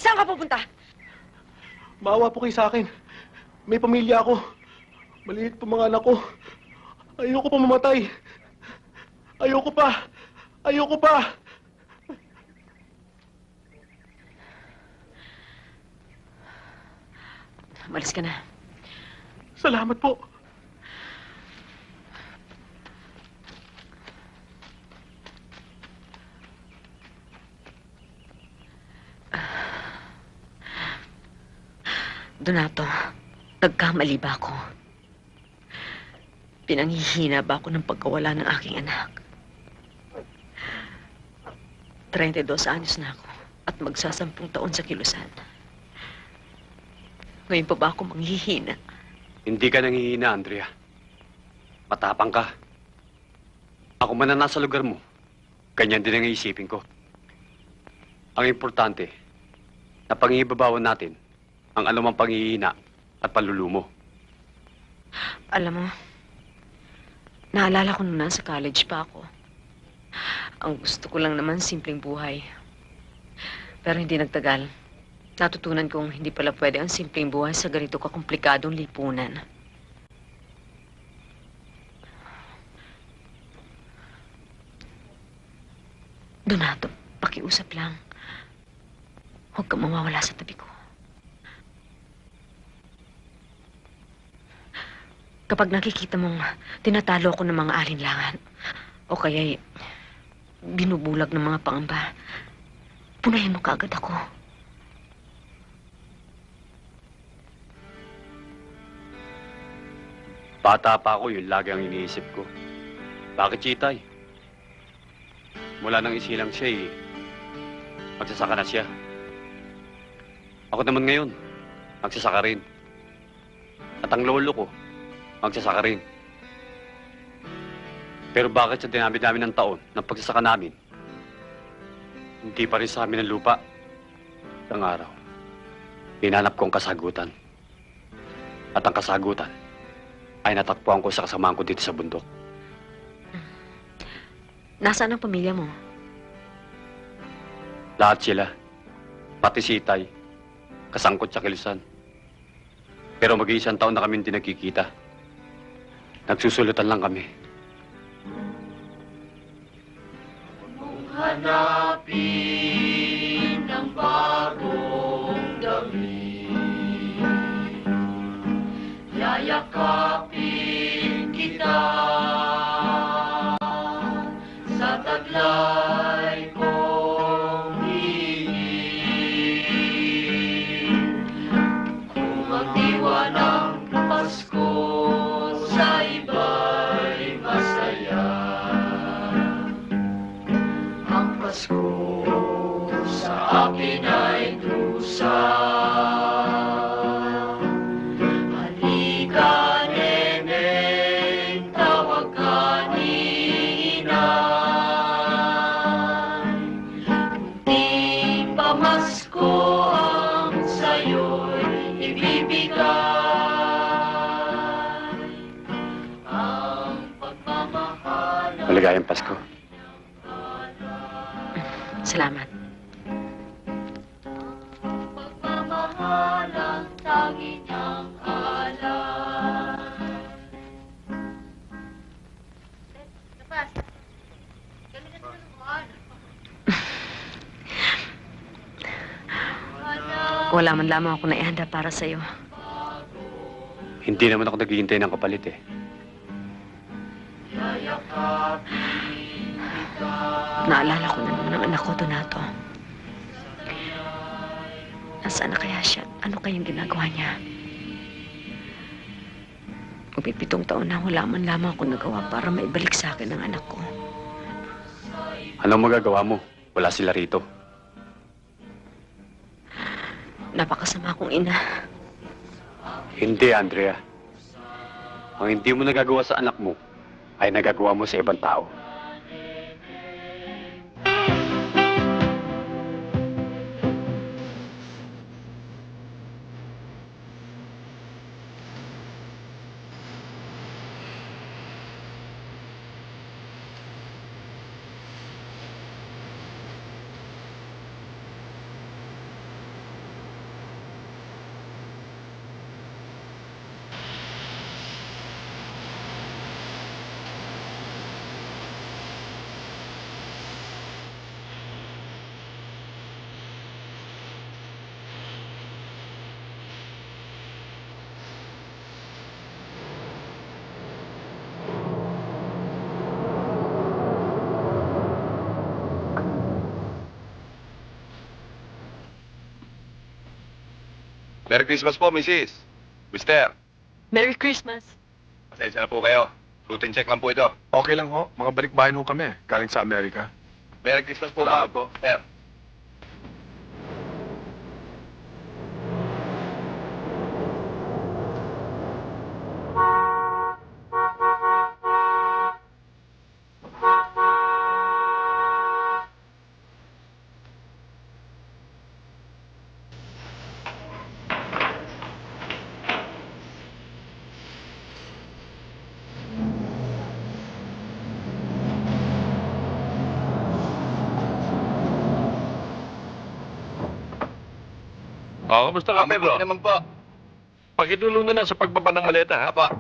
Saan ka pupunta? Maawa po kayo sa akin. May pamilya ako. Maliit po mga anak ko. Ayoko pa mamatay. Ayoko pa. Ayoko pa. Malis ka na. Salamat po. Donato, nagkamali ba ako? Pinanghihina ba ako ng pagkawala ng aking anak? 32 anyos na ako at magsasampung taon sa kilusan. Ngayon pa ba ako manghihina? Hindi ka nangihina, Andrea. Matapang ka. Ako man na nasa lugar mo, ganyan din ang iisipin ko. Ang importante, na pangibabawan natin ang anumang panghihina at panlulumo. Alam mo, naalala ko nung nasa college pa ako. Ang gusto ko lang naman simpleng buhay. Pero hindi nagtagal. Natutunan kong hindi pala pwede ang simpleng buhay sa ganito kakomplikadong lipunan. Donato, pakiusap lang. Huwag kang mawawala sa tabi ko. Kapag nakikita mong tinatalo ko ng mga alinlangan, o kaya'y binubulag ng mga pangamba, punahin mo kaagad ako. Bata pa ako, yun lagi ang iniisip ko. Bakit, Chitay? Mula nang isilang siya, magsasaka na siya. Ako naman ngayon, magsasaka rin. At ang lolo ko, magsasaka rin. Pero bakit sa dinami-dami ng taon ng pagsasaka namin, hindi pa rin sa amin ang lupa? Isang araw, hinanap ko ang kasagutan. At ang kasagutan ay natakpuan ko sa kasamaan ko dito sa bundok. Nasaan ang pamilya mo? Lahat sila, pati si Itay, kasangkot sa kilusan. Pero mag-iisang taon na kami hindi nagkikita. Nagsusulutan lang kami. Hanapin ng bagong damit, yayakapin kita sa taglay kong hingin. Kung ang diwa ng Pasko sa Maligayang Pasko. Salamat. Pagmamahal ang tangi niyang alam. Wala man lamang ako naihanda para sa'yo. Hindi naman ako naghihintay ng kapalit eh. Naalala ko na naman ang anak ko, Donato. Nasaan na kaya siya? Ano kayang ginagawa niya? Magpipitong taon na wala man lamang ako nagawa para maibalik sa akin ang anak ko. Anong magagawa mo? Wala sila rito. Napakasama kong ina. Hindi, Andrea. Ang hindi mo nagagawa sa anak mo, ay nagagawa mo sa ibang tao. Merry Christmas po, Mrs. Mister. Merry Christmas. Pasensya na po kayo. Routine check lang po ito. Okay lang ho. Mga balikbayan ho kami. Galing sa Amerika. Merry Christmas po, ma'am. Po. Sir. Kamusta ka, Pedro? naman po. Pakitulungan na sa pagbaba ng maleta, ha? Apa.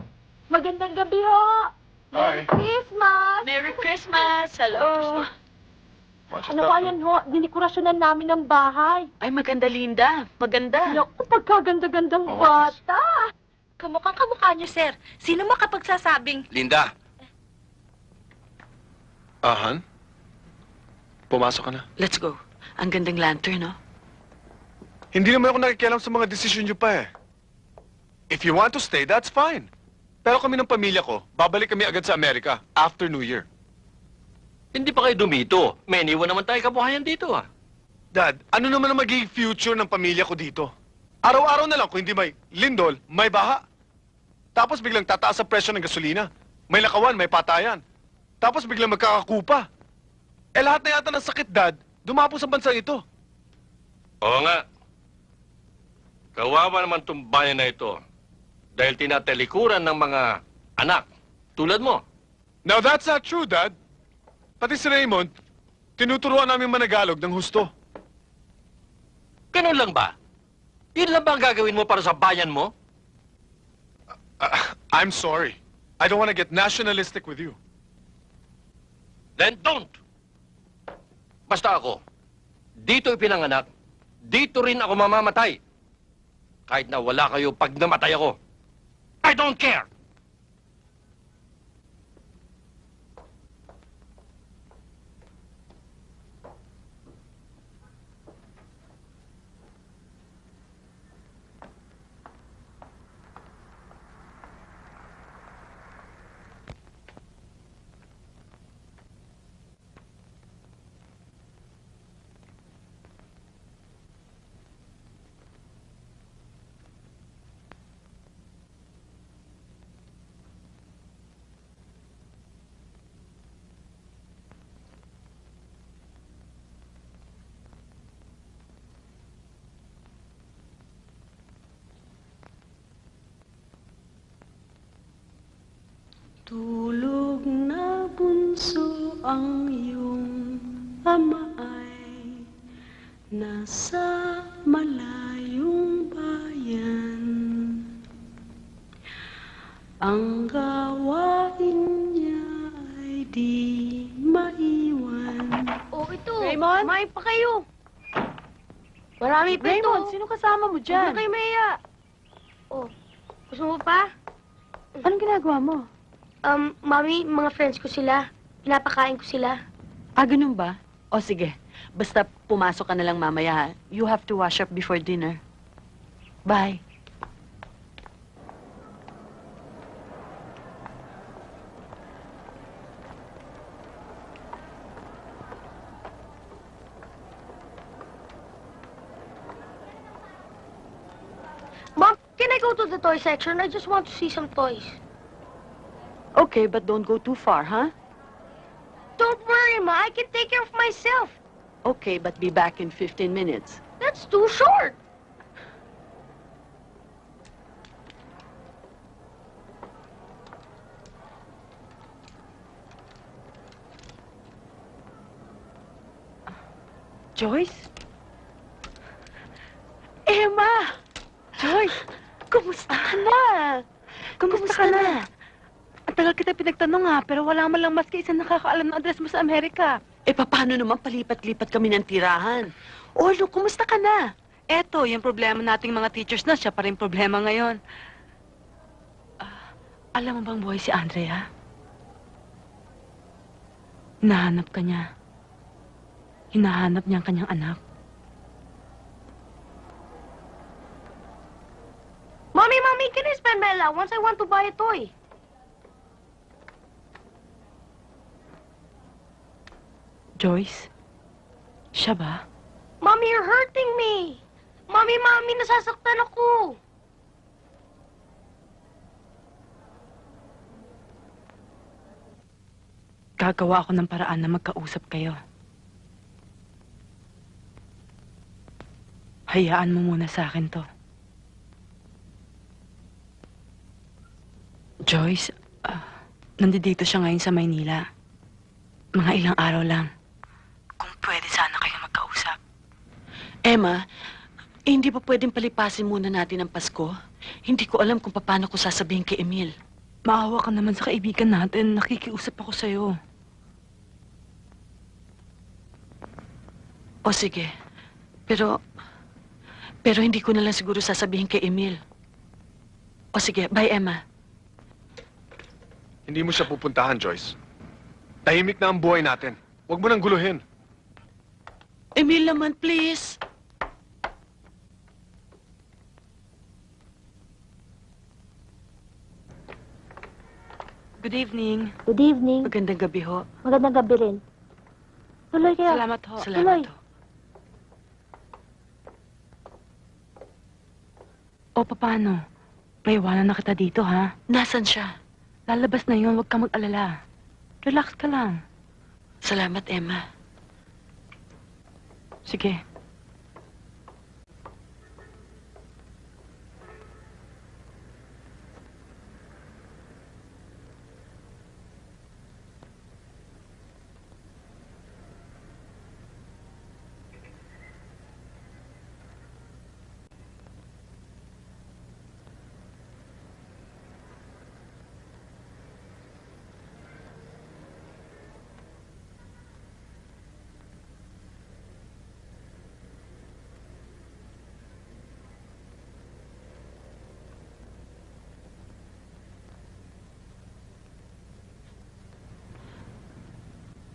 Magandang gabi ho! Hi. Christmas! Merry Christmas! Hello! Ano ba yan ho? Dinikorasyonan namin ng bahay. Ay, maganda, Linda. Maganda. Naku, pagkaganda-gandang Oo. bata. Kamukhang kamukha niyo, sir. Sino makapagsasabing... Linda. Han? Pumasok ka na. Let's go. Ang gandang lantern, no? Hindi naman ako nakikialam sa mga desisyon niyo pa eh. If you want to stay, that's fine. Pero kami ng pamilya ko, babalik kami agad sa Amerika after New Year. Hindi pa kayo dumito. May iniwan naman tayo kabuhayan dito, ha? Dad, ano naman ang magiging future ng pamilya ko dito? Araw-araw na lang kung hindi may lindol, may baha. Tapos biglang tataas ang presyo ng gasolina. May lakawan, may patayan. Tapos biglang magkakakupa. Eh lahat na yata ng sakit, Dad, dumapo sa bansa ito. Oo nga. Kawawa naman itong bayan na ito. Dahil tinatalikuran ng mga anak. Tulad mo. Now that's not true, Dad. Pati si Raymond, tinuturuan namin managalog ng husto. Ganun lang ba? Yun lang ba ang gagawin mo para sa bayan mo? I'm sorry. I don't want to get nationalistic with you. Then don't! Basta ako, dito ipinanganak, dito rin ako mamamatay. Kahit na wala kayo pag namatay ako. I don't care! ang iyong ama ay nasa malayong bayan. Ang gawain niya ay di maiwan. Oh, ito. Raymond? Kumain pa kayo. Marami pa ito. Raymond, sino kasama mo Huwag dyan? na kayo maya. Oh, gusto mo pa? Anong ginagawa mo? Mami, mga friends ko sila. Pinapakain ko sila. Ah, ganun ba? O sige, basta pumasok ka na lang mamaya. You have to wash up before dinner. Bye. Mom, can I go to the toy section? I just want to see some toys. Okay, but don't go too far, huh? Don't worry, Ma. I can take care of myself. Okay, but be back in 15 minutes. That's too short. Joyce? Emma! Joyce, kumusta ka na? Kumusta ka na? Ang tagal kita pinagtanong ha, pero wala man lang maski isang nakakaalam ng address mo sa Amerika. Eh, paano naman palipat-lipat kami ng tirahan? Olo, kumusta ka na? Eto, yung problema nating mga teachers na, siya pa rin problema ngayon. Alam mo bang buhay si Andrea? Hinahanap ka niya. Hinahanap niya ang kanyang anak. Mommy, can I spend my allowance? I want to buy a toy. Joyce? Siya ba? Mommy, you're hurting me. Mommy, nasasaktan ako. Gagawa ako ng paraan na magkausap kayo. Hayaan mo muna sa akin to. Joyce, nandito siya ngayon sa Maynila. Mga ilang araw lang. Kung pwede sana kayo magkausap. Emma, hindi pa pwedeng palipasin muna natin ang Pasko? Hindi ko alam kung paano ko sasabihin kay Emil. Maawa ka naman sa kaibigan natin. Nakikiusap ako sa'yo. O sige. Pero hindi ko na lang siguro sasabihin kay Emil. O sige, bye Emma. Hindi mo siya pupuntahan, Joyce. Tahimik na ang buhay natin. Huwag mo nang guluhin. Emil naman, please. Good evening. Good evening. Magandang gabi ho. Magandang gabi rin. Tuloy kayo. Salamat ho. Tuloy. Salamat ho. O, paano? Paiwanan na kita dito, ha? Nasaan siya? Lalabas na yun. Huwag kang mag-alala. Relax ka lang. Salamat, Emma. Sige.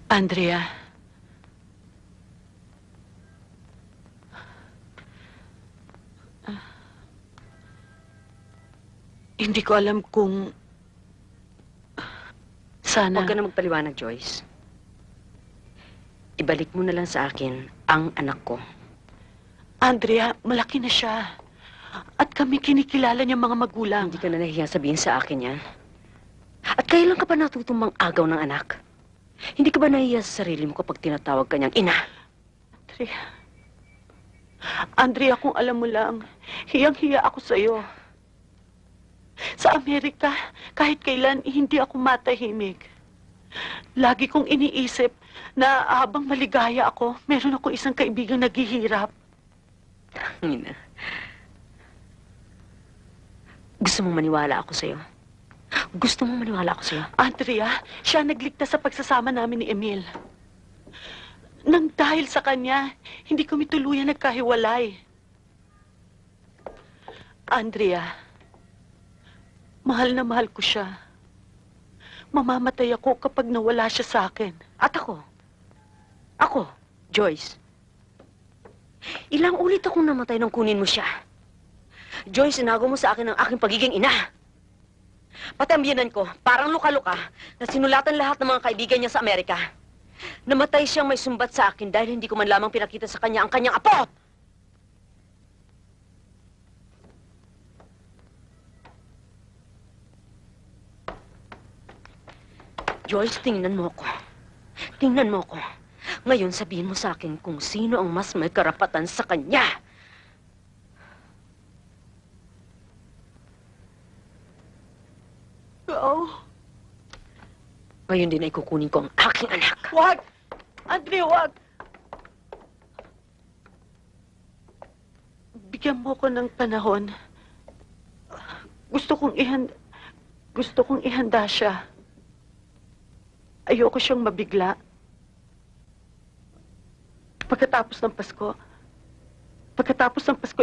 Andrea. Hindi ko alam kung... Sana... Huwag ka na magpaliwanag, Joyce. Ibalik mo na lang sa akin ang anak ko. Andrea, malaki na siya. At kami kinikilala niyang mga magulang. Hindi ka na nahiya sabihin sa akin yan. At kailan ka pa natutong mang-agaw ng anak? Hindi ka ba nahiya sa sarili mo kapag tinatawag ka niyang ina? Andrea, kung alam mo lang, hiyang-hiya ako sa'yo. Sa Amerika, kahit kailan, hindi ako matahimik. Lagi kong iniisip na habang maligaya ako, meron ako isang kaibigang naghihirap. Ina. Gusto mong maniwala ako sa'yo? Gusto mong maniwala ako sa'yo? Andrea, siya nagligtas sa pagsasama namin ni Emil. Nang dahil sa kanya, hindi kami tuluyan nagkahiwalay. Andrea, mahal na mahal ko siya. Mamamatay ako kapag nawala siya sa akin. At ako? Ako, Joyce. Ilang ulit akong namatay nang kunin mo siya. Joyce, inago mo sa akin ang aking pagiging ina. Pati ang biyenan ko, parang luka-luka, na sinulatan lahat ng mga kaibigan niya sa Amerika. Namatay siyang may sumbat sa akin dahil hindi ko man lamang pinakita sa kanya ang kanyang apo! Joyce, tingnan mo ko. Tingnan mo ko. Ngayon sabihin mo sa akin kung sino ang mas may karapatan sa kanya. Oo. Ngayon din ay kukunin ko ang aking anak. Wag! Andrea, wag! Bigyan mo ko ng panahon. Gusto kong ihanda siya. Ayoko siyang mabigla. Pagkatapos ng Pasko,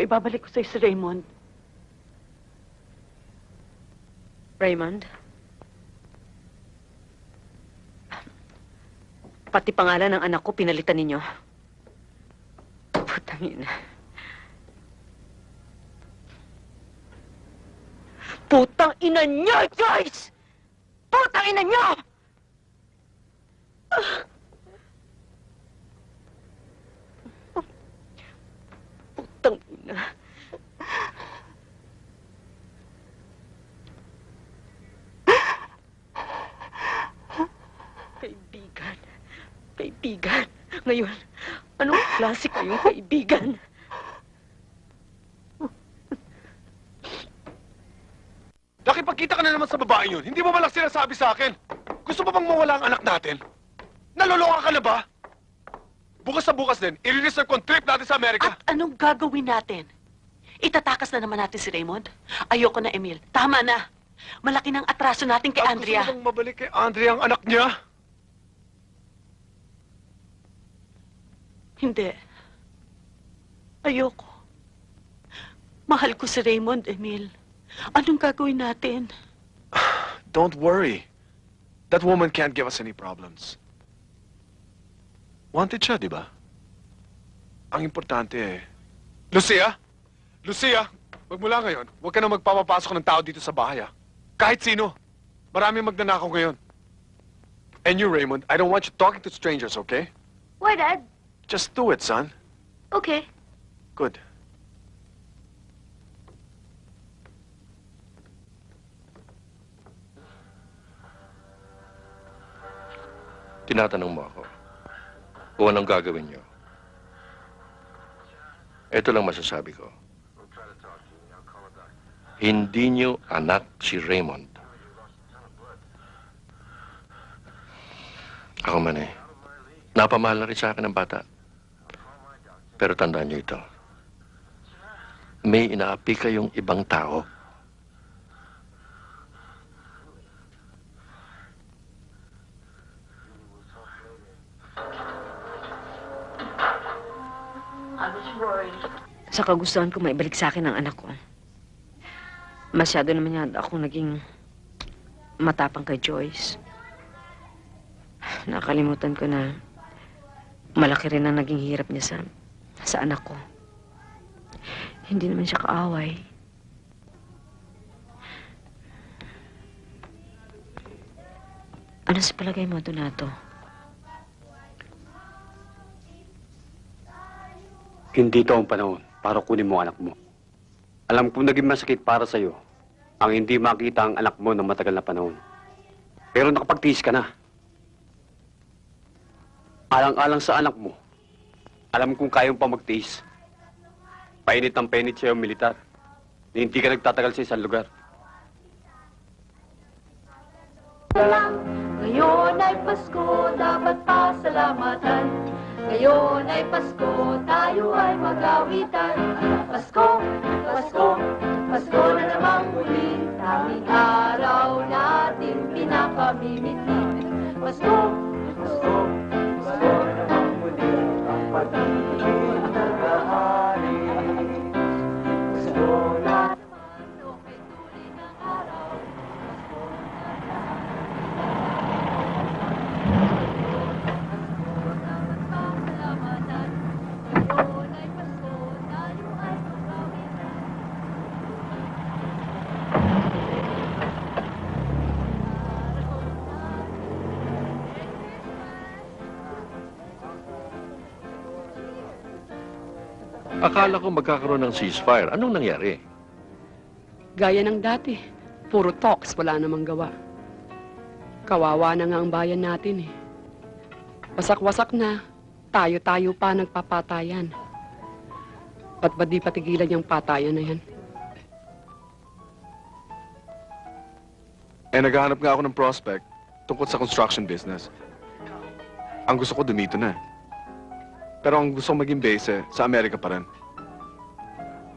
ibabalik ko sa'yo si Raymond. Raymond? Pati pangalan ng anak ko, pinalitan ninyo. Putang ina. Putang ina niyo, Joyce! Putang ina niyo! Putang ina. Kaibigan. Kaibigan. Ngayon, anong klase kayong kaibigan? Nakipagkita ka na naman sa babae yun. Hindi mo malang sinasabi sa akin. Gusto mo bang mawala ang anak natin? Naloloka ka na ba? Bukas na bukas din, i-reserve ko ang trip natin sa Amerika. At anong gagawin natin? Itatakas na naman natin si Raymond? Ayoko na, Emil. Tama na. Malaki ng atraso natin kay Andrea. Gusto mo bang mabalik kay Andrea ang anak niya? Hindi. Ayoko. Mahal ko si Raymond, Emil. Anong gagawin natin? Don't worry. That woman can't give us any problems. Wanted siya, di ba? Ang importante eh. Lucia? Lucia, magmula ngayon, huwag ka na magpapapasok ng tao dito sa bahay, ah. Kahit sino. Maraming magnanakaw ngayon. And you, Raymond, I don't want you talking to strangers, okay? Why, Dad? Just do it, son. Okay. Good. Tinatanong mo ako kung anong gagawin niyo. Ito lang masasabi ko. Hindi niyo anak si Raymond. Ako man eh. Napamahal na rin sa akin ang bata. Pero tandaan niyo ito. May inaapi kayong ibang tao. Sa kagustuhan ko, maibalik sa akin ang anak ko. Masyado naman yata akong naging matapang kay Joyce. Nakalimutan ko na malaki rin ang naging hirap niya sa anak ko. Hindi naman siya kaaway. Ano sa palagay mo, Donato? Hindi ito ang panahon para kunin mo ang anak mo. Alam kong naging masakit para sa'yo ang hindi makita ang anak mo ng matagal na panahon. Pero nakapagtiis ka na. Alang-alang sa anak mo, alam kong kayang pa magtiis. Painit ang painit sa'yo, militar. Hindi ka nagtatagal sa isang lugar. Ngayon ay Pasko, Ngayon ay Pasko, tayo ay mag-awitan. Pasko, Pasko, Pasko na namang muli. Tanging araw natin pinakamimiti. Pasko, Pasko, Pasko na namang muli. Pag-ibig ang naghahari. Pasko na naman, okay tuloy ng araw. Akala ko magkakaroon ng ceasefire. Anong nangyari? Gaya ng dati, puro talks, wala namang gawa. Kawawa na nga ang bayan natin eh. Wasak-wasak na, tayo-tayo pa nagpapatayan. Ba't ba di patigilan yung patayan na yan? Naghahanap nga ako ng prospect tungkol sa construction business. Ang gusto ko dumito na. Pero ang gusto ko maging base, sa Amerika pa rin.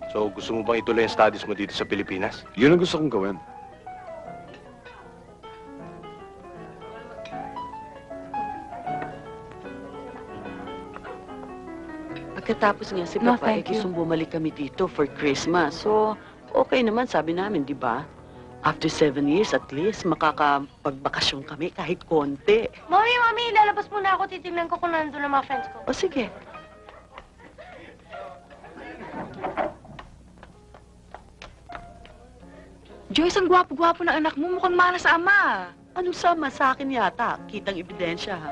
So, gusto mo bang ituloy ang studies mo dito sa Pilipinas? Yun ang gusto kong gawin. Pagkatapos nga si No, Papa, thank you. gustong bumalik kami dito for Christmas. So, okay naman, sabi namin, di ba? After 7 years at least, makakapagbakasyon kami kahit konti. Mami, lalabas muna ako. Titignan ko kung nandun ang mga friends ko. O sige. Joyce, ang gwapo-gwapo ng anak mo. Mukhang mana sa ama. Anong sama sa akin yata? Kitang ebidensya, ha?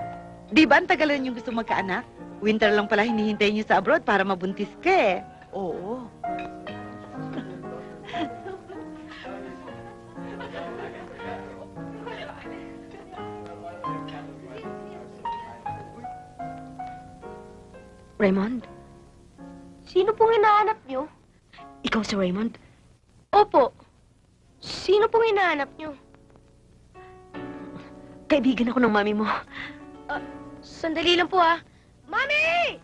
Di ba ang tagalan yung gusto magkaanak? Winter lang pala hinihintay niyo sa abroad para mabuntis ka eh. Oo. Raymond? Sino pong hinahanap niyo? Ikaw si Raymond? Opo. Sino pong hinahanap niyo? Kaibigan ako ng mami mo. Sandali lang po, ha. Mami!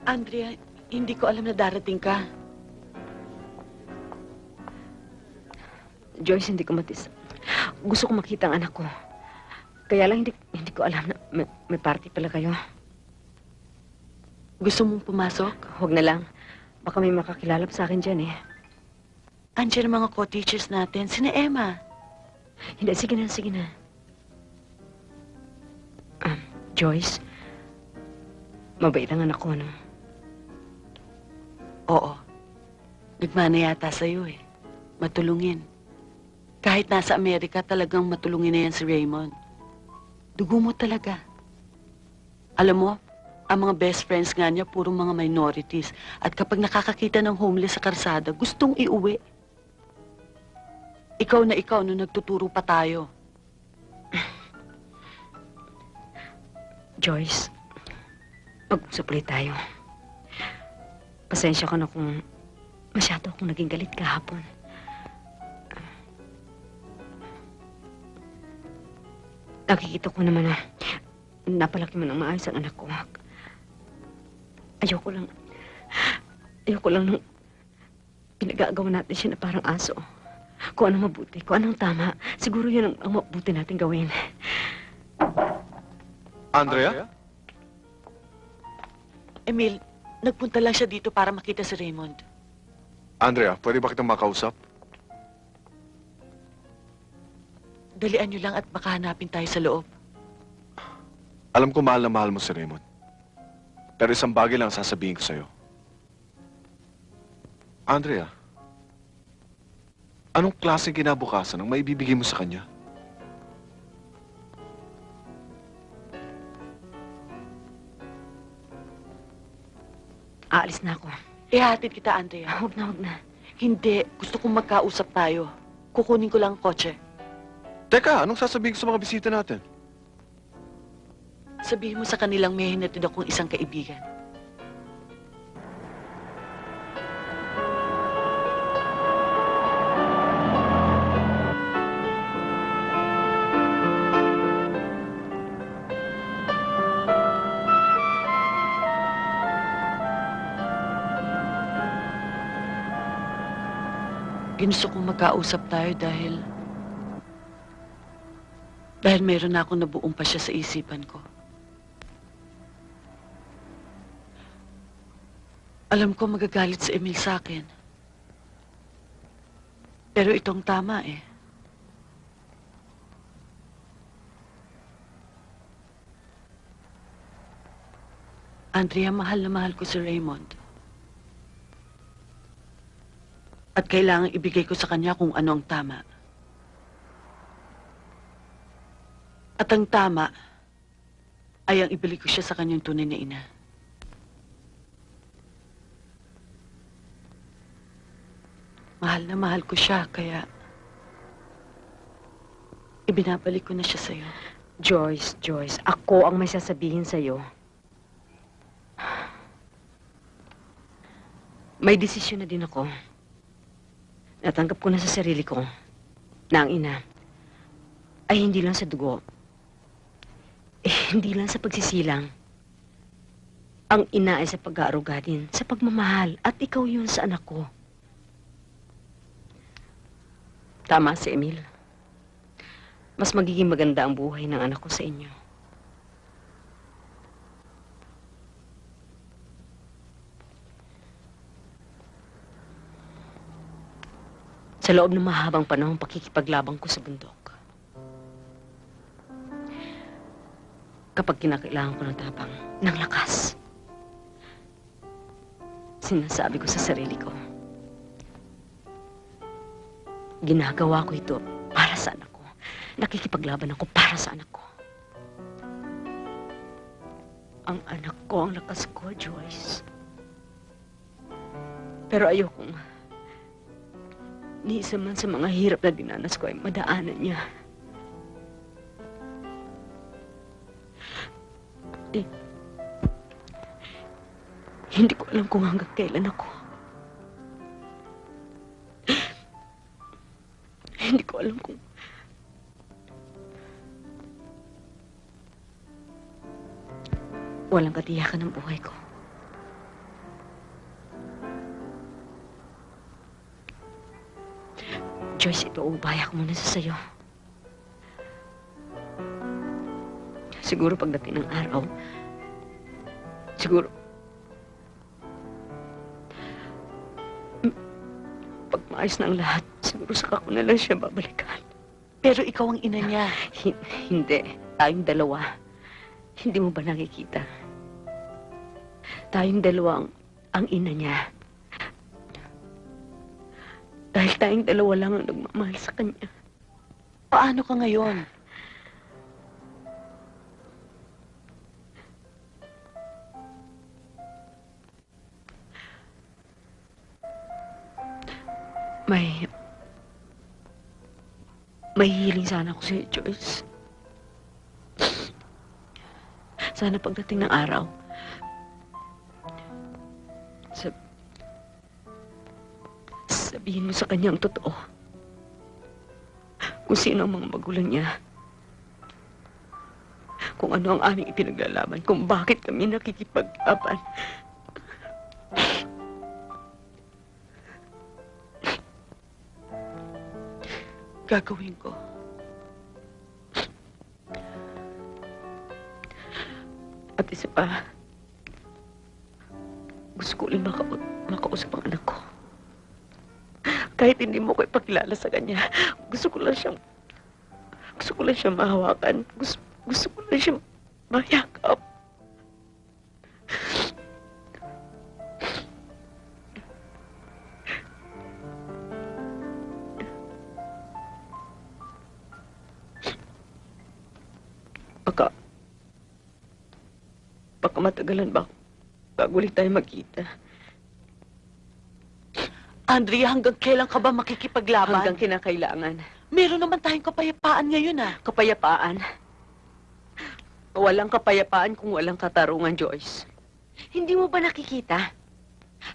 Andrea, hindi ko alam na darating ka. Joyce, hindi ko matis. Gusto ko makita ang anak ko. Kaya lang hindi ko alam na may party pala kayo. Gusto mong pumasok? Huwag na lang. Baka may makakilala pa sa akin dyan eh. Andiyan ang mga co-teachers natin. Sina Emma. Hindi, sige na, sige na. Joyce, mabait ang anak ko, no? Oo. Nagmana yata sa'yo eh. Matulungin. Kahit nasa Amerika, talagang matulungin na yan si Raymond. Dugo mo talaga. Alam mo, ang mga best friends nga niya, puro mga minorities. At kapag nakakakita ng homeless sa karsada, gustong iuwi. Ikaw na ikaw nung nagtuturo pa tayo. Joyce, mag-usap ulit tayo. Pasensya ka na kung masyado akong naging galit kahapon. Nakikita ko naman na napalaki mo ng maayos ang anak ko. Ayoko lang nung pinagagawa natin siya na parang aso. Kung anong mabuti, kung anong tama, siguro yun ang mabuti natin gawin. Andrea? Emil, nagpunta lang siya dito para makita si Raymond. Andrea, pwede ba kitang makausap? Dalian niyo lang at baka hanapin tayo sa loob. Alam ko mahal na mahal mo si Raymond. Pero isang bagay lang sasabihin ko sa'yo. Andrea, anong klaseng kinabukasan ang maibibigay mo sa kanya? Aalis na ako. Ihatid kita, Andrea. Huwag na, huwag na. Hindi. Gusto kong magkausap tayo. Kukunin ko lang ang kotse. Teka, anong sasabihin ko sa mga bisita natin? Sabihin mo sa kanilang may hinatid akong isang kaibigan. Ginusto kong magkausap tayo dahil meron na akong nabuong pa siya sa isipan ko. Alam ko magagalit si Emil sa akin. Pero itong tama eh. Andrea, mahal na mahal ko si Raymond. At kailangan ibigay ko sa kanya kung ano ang tama. At ang tama ay ang ibalik ko siya sa kanyang tunay na ina. Mahal na mahal ko siya, kaya ibinabalik ko na siya sa'yo. Joyce, ako ang may sasabihin sa'yo. May desisyon na din ako. Natanggap ko na sa sarili ko na ang ina ay hindi lang sa dugo, hindi lang sa pagsisilang. Ang ina ay sa pag-aaruga din, sa pagmamahal, at ikaw yun sa anak ko. Tama si Emil. Mas magiging maganda ang buhay ng anak ko sa inyo. Sa loob ng mahabang panahon pakikipaglabang ko sa bundok. Kapag kinakailangan ko ng tapang, ng lakas, sinasabi ko sa sarili ko, ginagawa ko ito para sa anak ko. Nakikipaglaban ako para sa anak ko. Ang anak ko ang lakas ko, Joyce. Pero ayokong ni isa man sa mga hirap na dinanas ko ay madaanan niya. Hindi ko alam kung hanggang kailan ako. Hindi ko alam kung walang katiyakan ng buhay ko. Joyce, ito ubaya ko muna sa sayo. Siguro pagdating ng araw, siguro pag maayos na ang lahat, siguro saka ko na lang siya babalikan. Pero ikaw ang ina niya. Hindi. Tayong dalawa. Hindi mo ba nakikita? Tayong dalawa ang ina niya. Dahil tayong dalawa lang ang nagmamahal sa kanya. Paano ka ngayon? May hiling sana ako sa'yo, Joyce. Sana pagdating ng araw, sabihin mo sa kanya ang totoo. Kung sino ang mga magulang niya. Kung ano ang aming ipinaglalaban. Kung bakit kami nakikipag-laban. Gagawin ko. At isa pa, gusto ko ulit makausap ang anak ko. Kahit hindi mo ko ipakilala sa kanya, gusto ko lang siyang mahawakan. Gusto ko lang siyang mayakap. Baka matagalan ba bago ulit tayo magkita? Andrea, hanggang kailan ka ba makikipaglaban? Hanggang kinakailangan. Meron naman tayong kapayapaan ngayon, ah. Kapayapaan? Walang kapayapaan kung walang katarungan, Joyce. Hindi mo ba nakikita?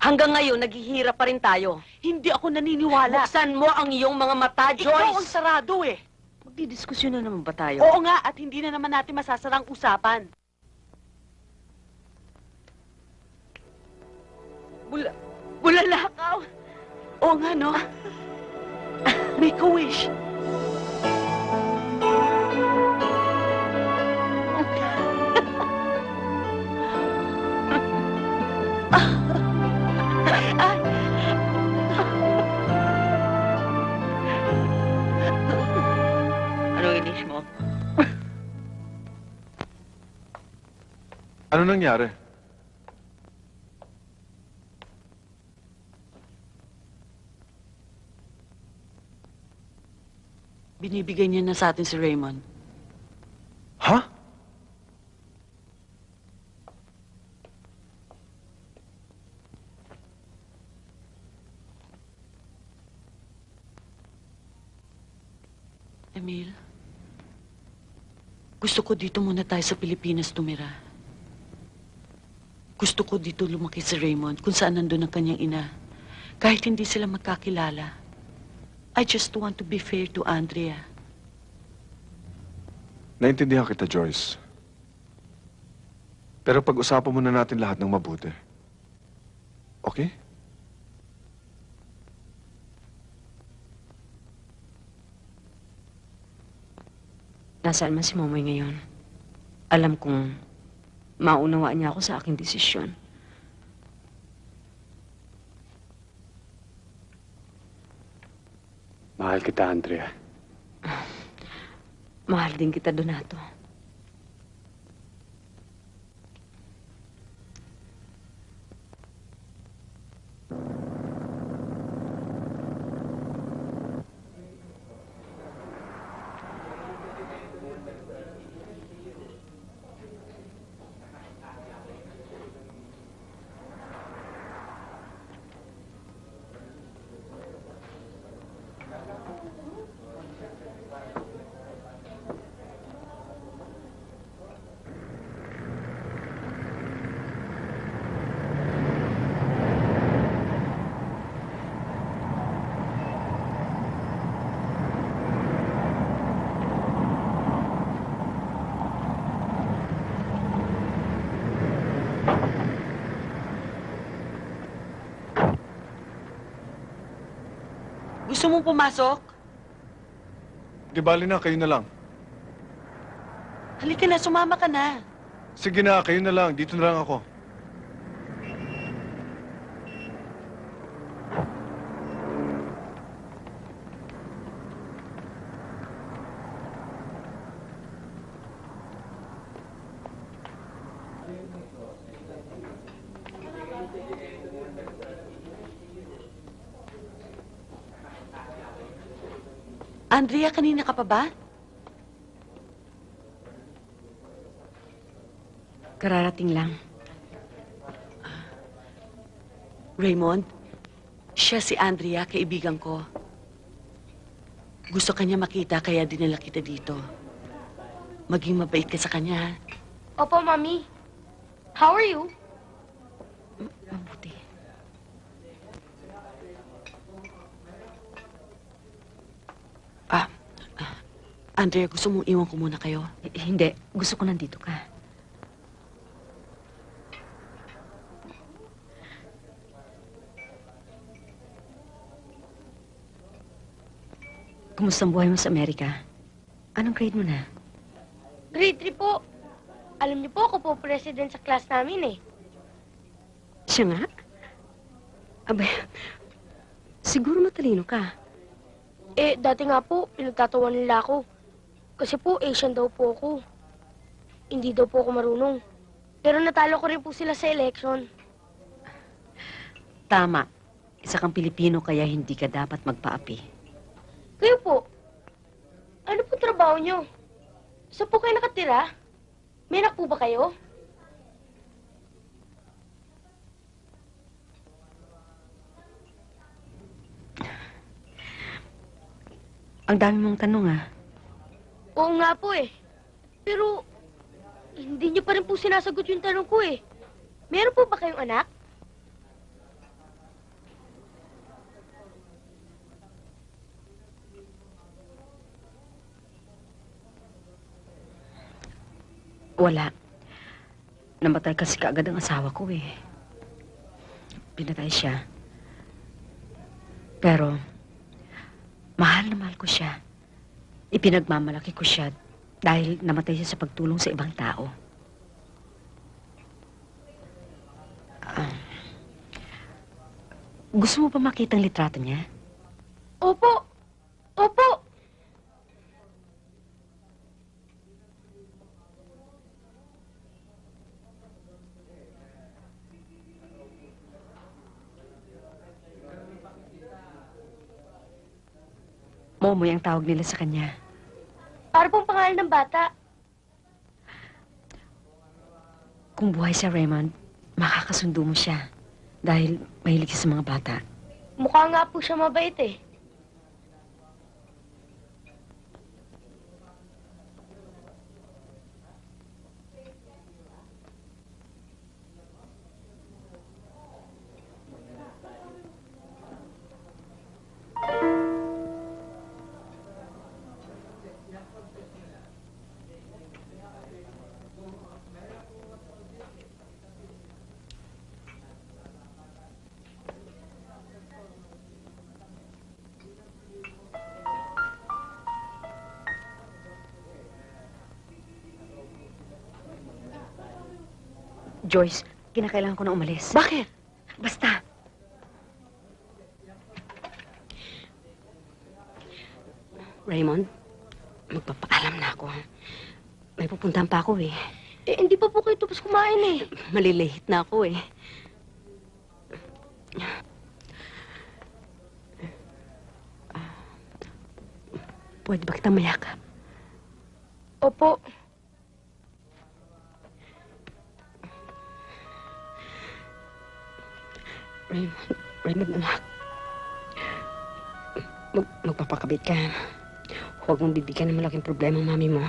Hanggang ngayon, naghihirap pa rin tayo. Hindi ako naniniwala. Buksan mo ang iyong mga mata, Joyce! Ikaw ang sarado, eh. Magdidiskusyon na naman ba tayo? Oo nga, at hindi na naman natin masasarang usapan. Bulalakaw! Oo nga, no? Make a wish. Ano wish mo? Ano nangyari? Binibigay niya na sa atin si Raymond. Ha? Emil, gusto ko dito muna tayo sa Pilipinas tumira. Gusto ko dito lumaki si Raymond kung saan nandun ang kanyang ina. Kahit hindi sila magkakilala. I just want to be fair to Andrea. Naintindihan kita, Joyce. Pero pag-usapan muna natin lahat ng mabuti. Okay? Nasaan man si Momoy ngayon? Alam kong maunawaan niya ako sa aking desisyon. Mahal kita, Andrea. Mahal din kita, Donato. Gusto mong pumasok? Di bali na, kayo na lang. Halika na, sumama ka na. Sige na, kayo na lang. Dito na lang ako. Andrea, kanina ka pa ba? Kararating lang. Raymond, siya si Andrea, kaibigan ko. Gusto kanya makita kaya dinala kita dito. Maging mabait ka sa kanya, ha? Opo, Mami. How are you? Mabuti. Andrea, gusto mong iwan ko muna kayo? Hindi. Gusto ko nandito ka. Kumusta ang buhay mo sa Amerika? Anong grade mo na? Grade 3 po. Alam niyo po, ako po president sa class namin eh. Siya nga? Abay, siguro matalino ka. Eh, dati nga po, pinagtatawa nila ako. Kasi po, Asian daw po ako. Hindi daw po ako marunong. Pero natalo ko rin po sila sa election. Tama. Isa kang Pilipino kaya hindi ka dapat magpaapi. Kayo po, ano po trabaho niyo? Saan po kayo nakatira? May anak po ba kayo? Ang dami mong tanong, ah. Oo nga po eh. Pero, hindi niyo pa rin po sinasagot yung tanong ko eh. Meron po ba kayong anak? Wala. Namatay kasi kaagad ang asawa ko, eh. Pinatay siya. Pero, Mahal na mahal ko siya. Ipinagmamalaki ko siya dahil namatay siya sa pagtulong sa ibang tao. Gusto mo ba makita ang litrato niya? Opo! Opo! Momoy ang tawag nila sa kanya. Para pong pangalan ng bata. Kung buhay si Raymond, makakasundo mo siya. Dahil mahilig siya sa mga bata. Mukha nga po siya mabait eh. Joyce, kinakailangan ko na umalis. Bakit? Basta. Raymond, magpapaalam na ako. May pupuntahan pa ako eh. Eh, hindi pa po kayo tapos kumain eh. Malilihit na ako eh. Pwede ba kitang mayakap? Opo. Raymond, anak. Magpapakabit ka. Huwag mong bibigyan ng malaking problema ang mami mo.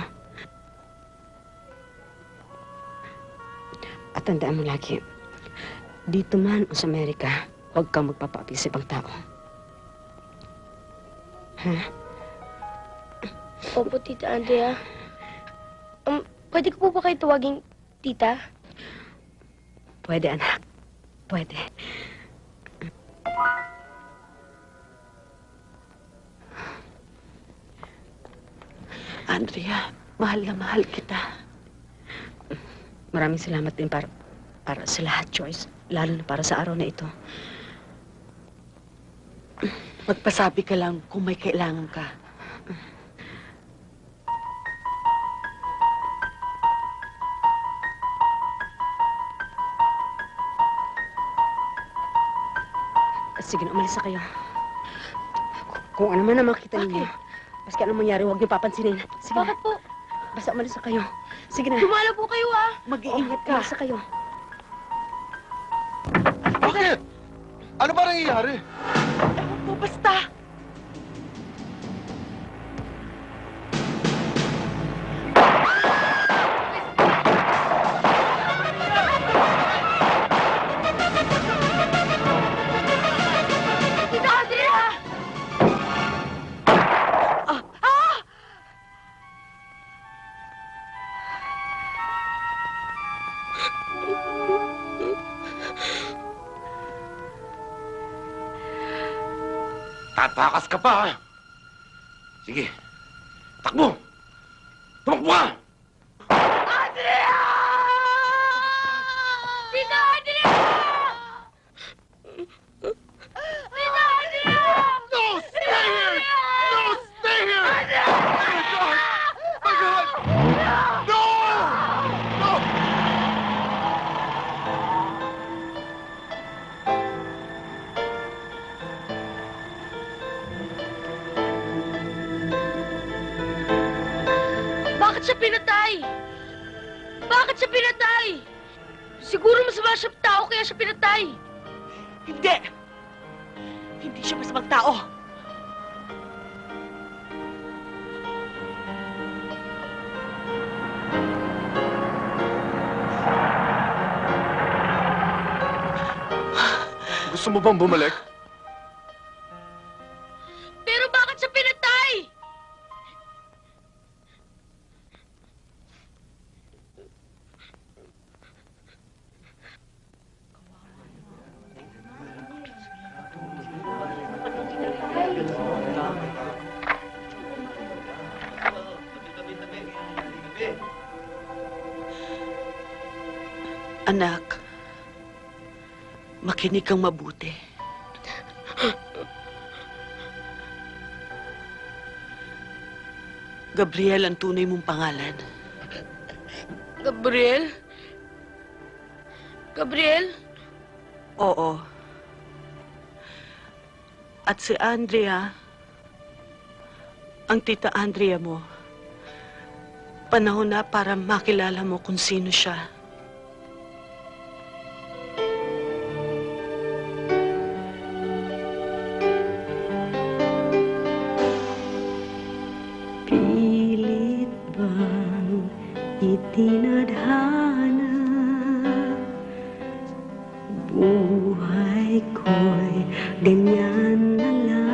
At tandaan mo lagi, dito man o sa Amerika, huwag kang magpapaapi sa ibang tao. Ha? Opo, Tita Andrea. Pwede ko po ba kayo tawaging tita? Pwede, anak. Pwede. Andrea, mahal na mahal kita. Maraming salamat din para sa lahat, Joyce. Lalo na para sa araw na ito. Magpasabi ka lang kung may kailangan ka. Sige na, umalis na kayo. Kung ano man ang makita ninyo, maski anong mangyari, huwag niyo papansinin. Sige Bakit po? Basta umalis na kayo. Sige na. Dumala po kayo ah! Mag-iingat ka. Umalis na kayo. Bakit? Ano ba nangyayari? Ewan ko, basta. Tita Andrea! Tatakas ka pa, ha? Sige. Takbo! Tumakbo ka! Andrea! Tita Andrea! Tita Andrea! No! Stay here! No! Stay here! Andrea! My God! No! No! Bakit siya pinatay? Bakit siya pinatay? Siguro masama siya tao kaya siya pinatay. Hindi! Hindi siya masamang tao. Gusto mo bang bumalik? Pero bakit siya pinatay? Anak, makinig kang mabuti. Gabriel ang tunay mong pangalan. Gabriel? Gabriel? Oo. At si Andrea, ang tita Andrea mo, panahon na para makilala mo kung sino siya. Pilit bang itinadhana buhay ko'y ganyan na lang.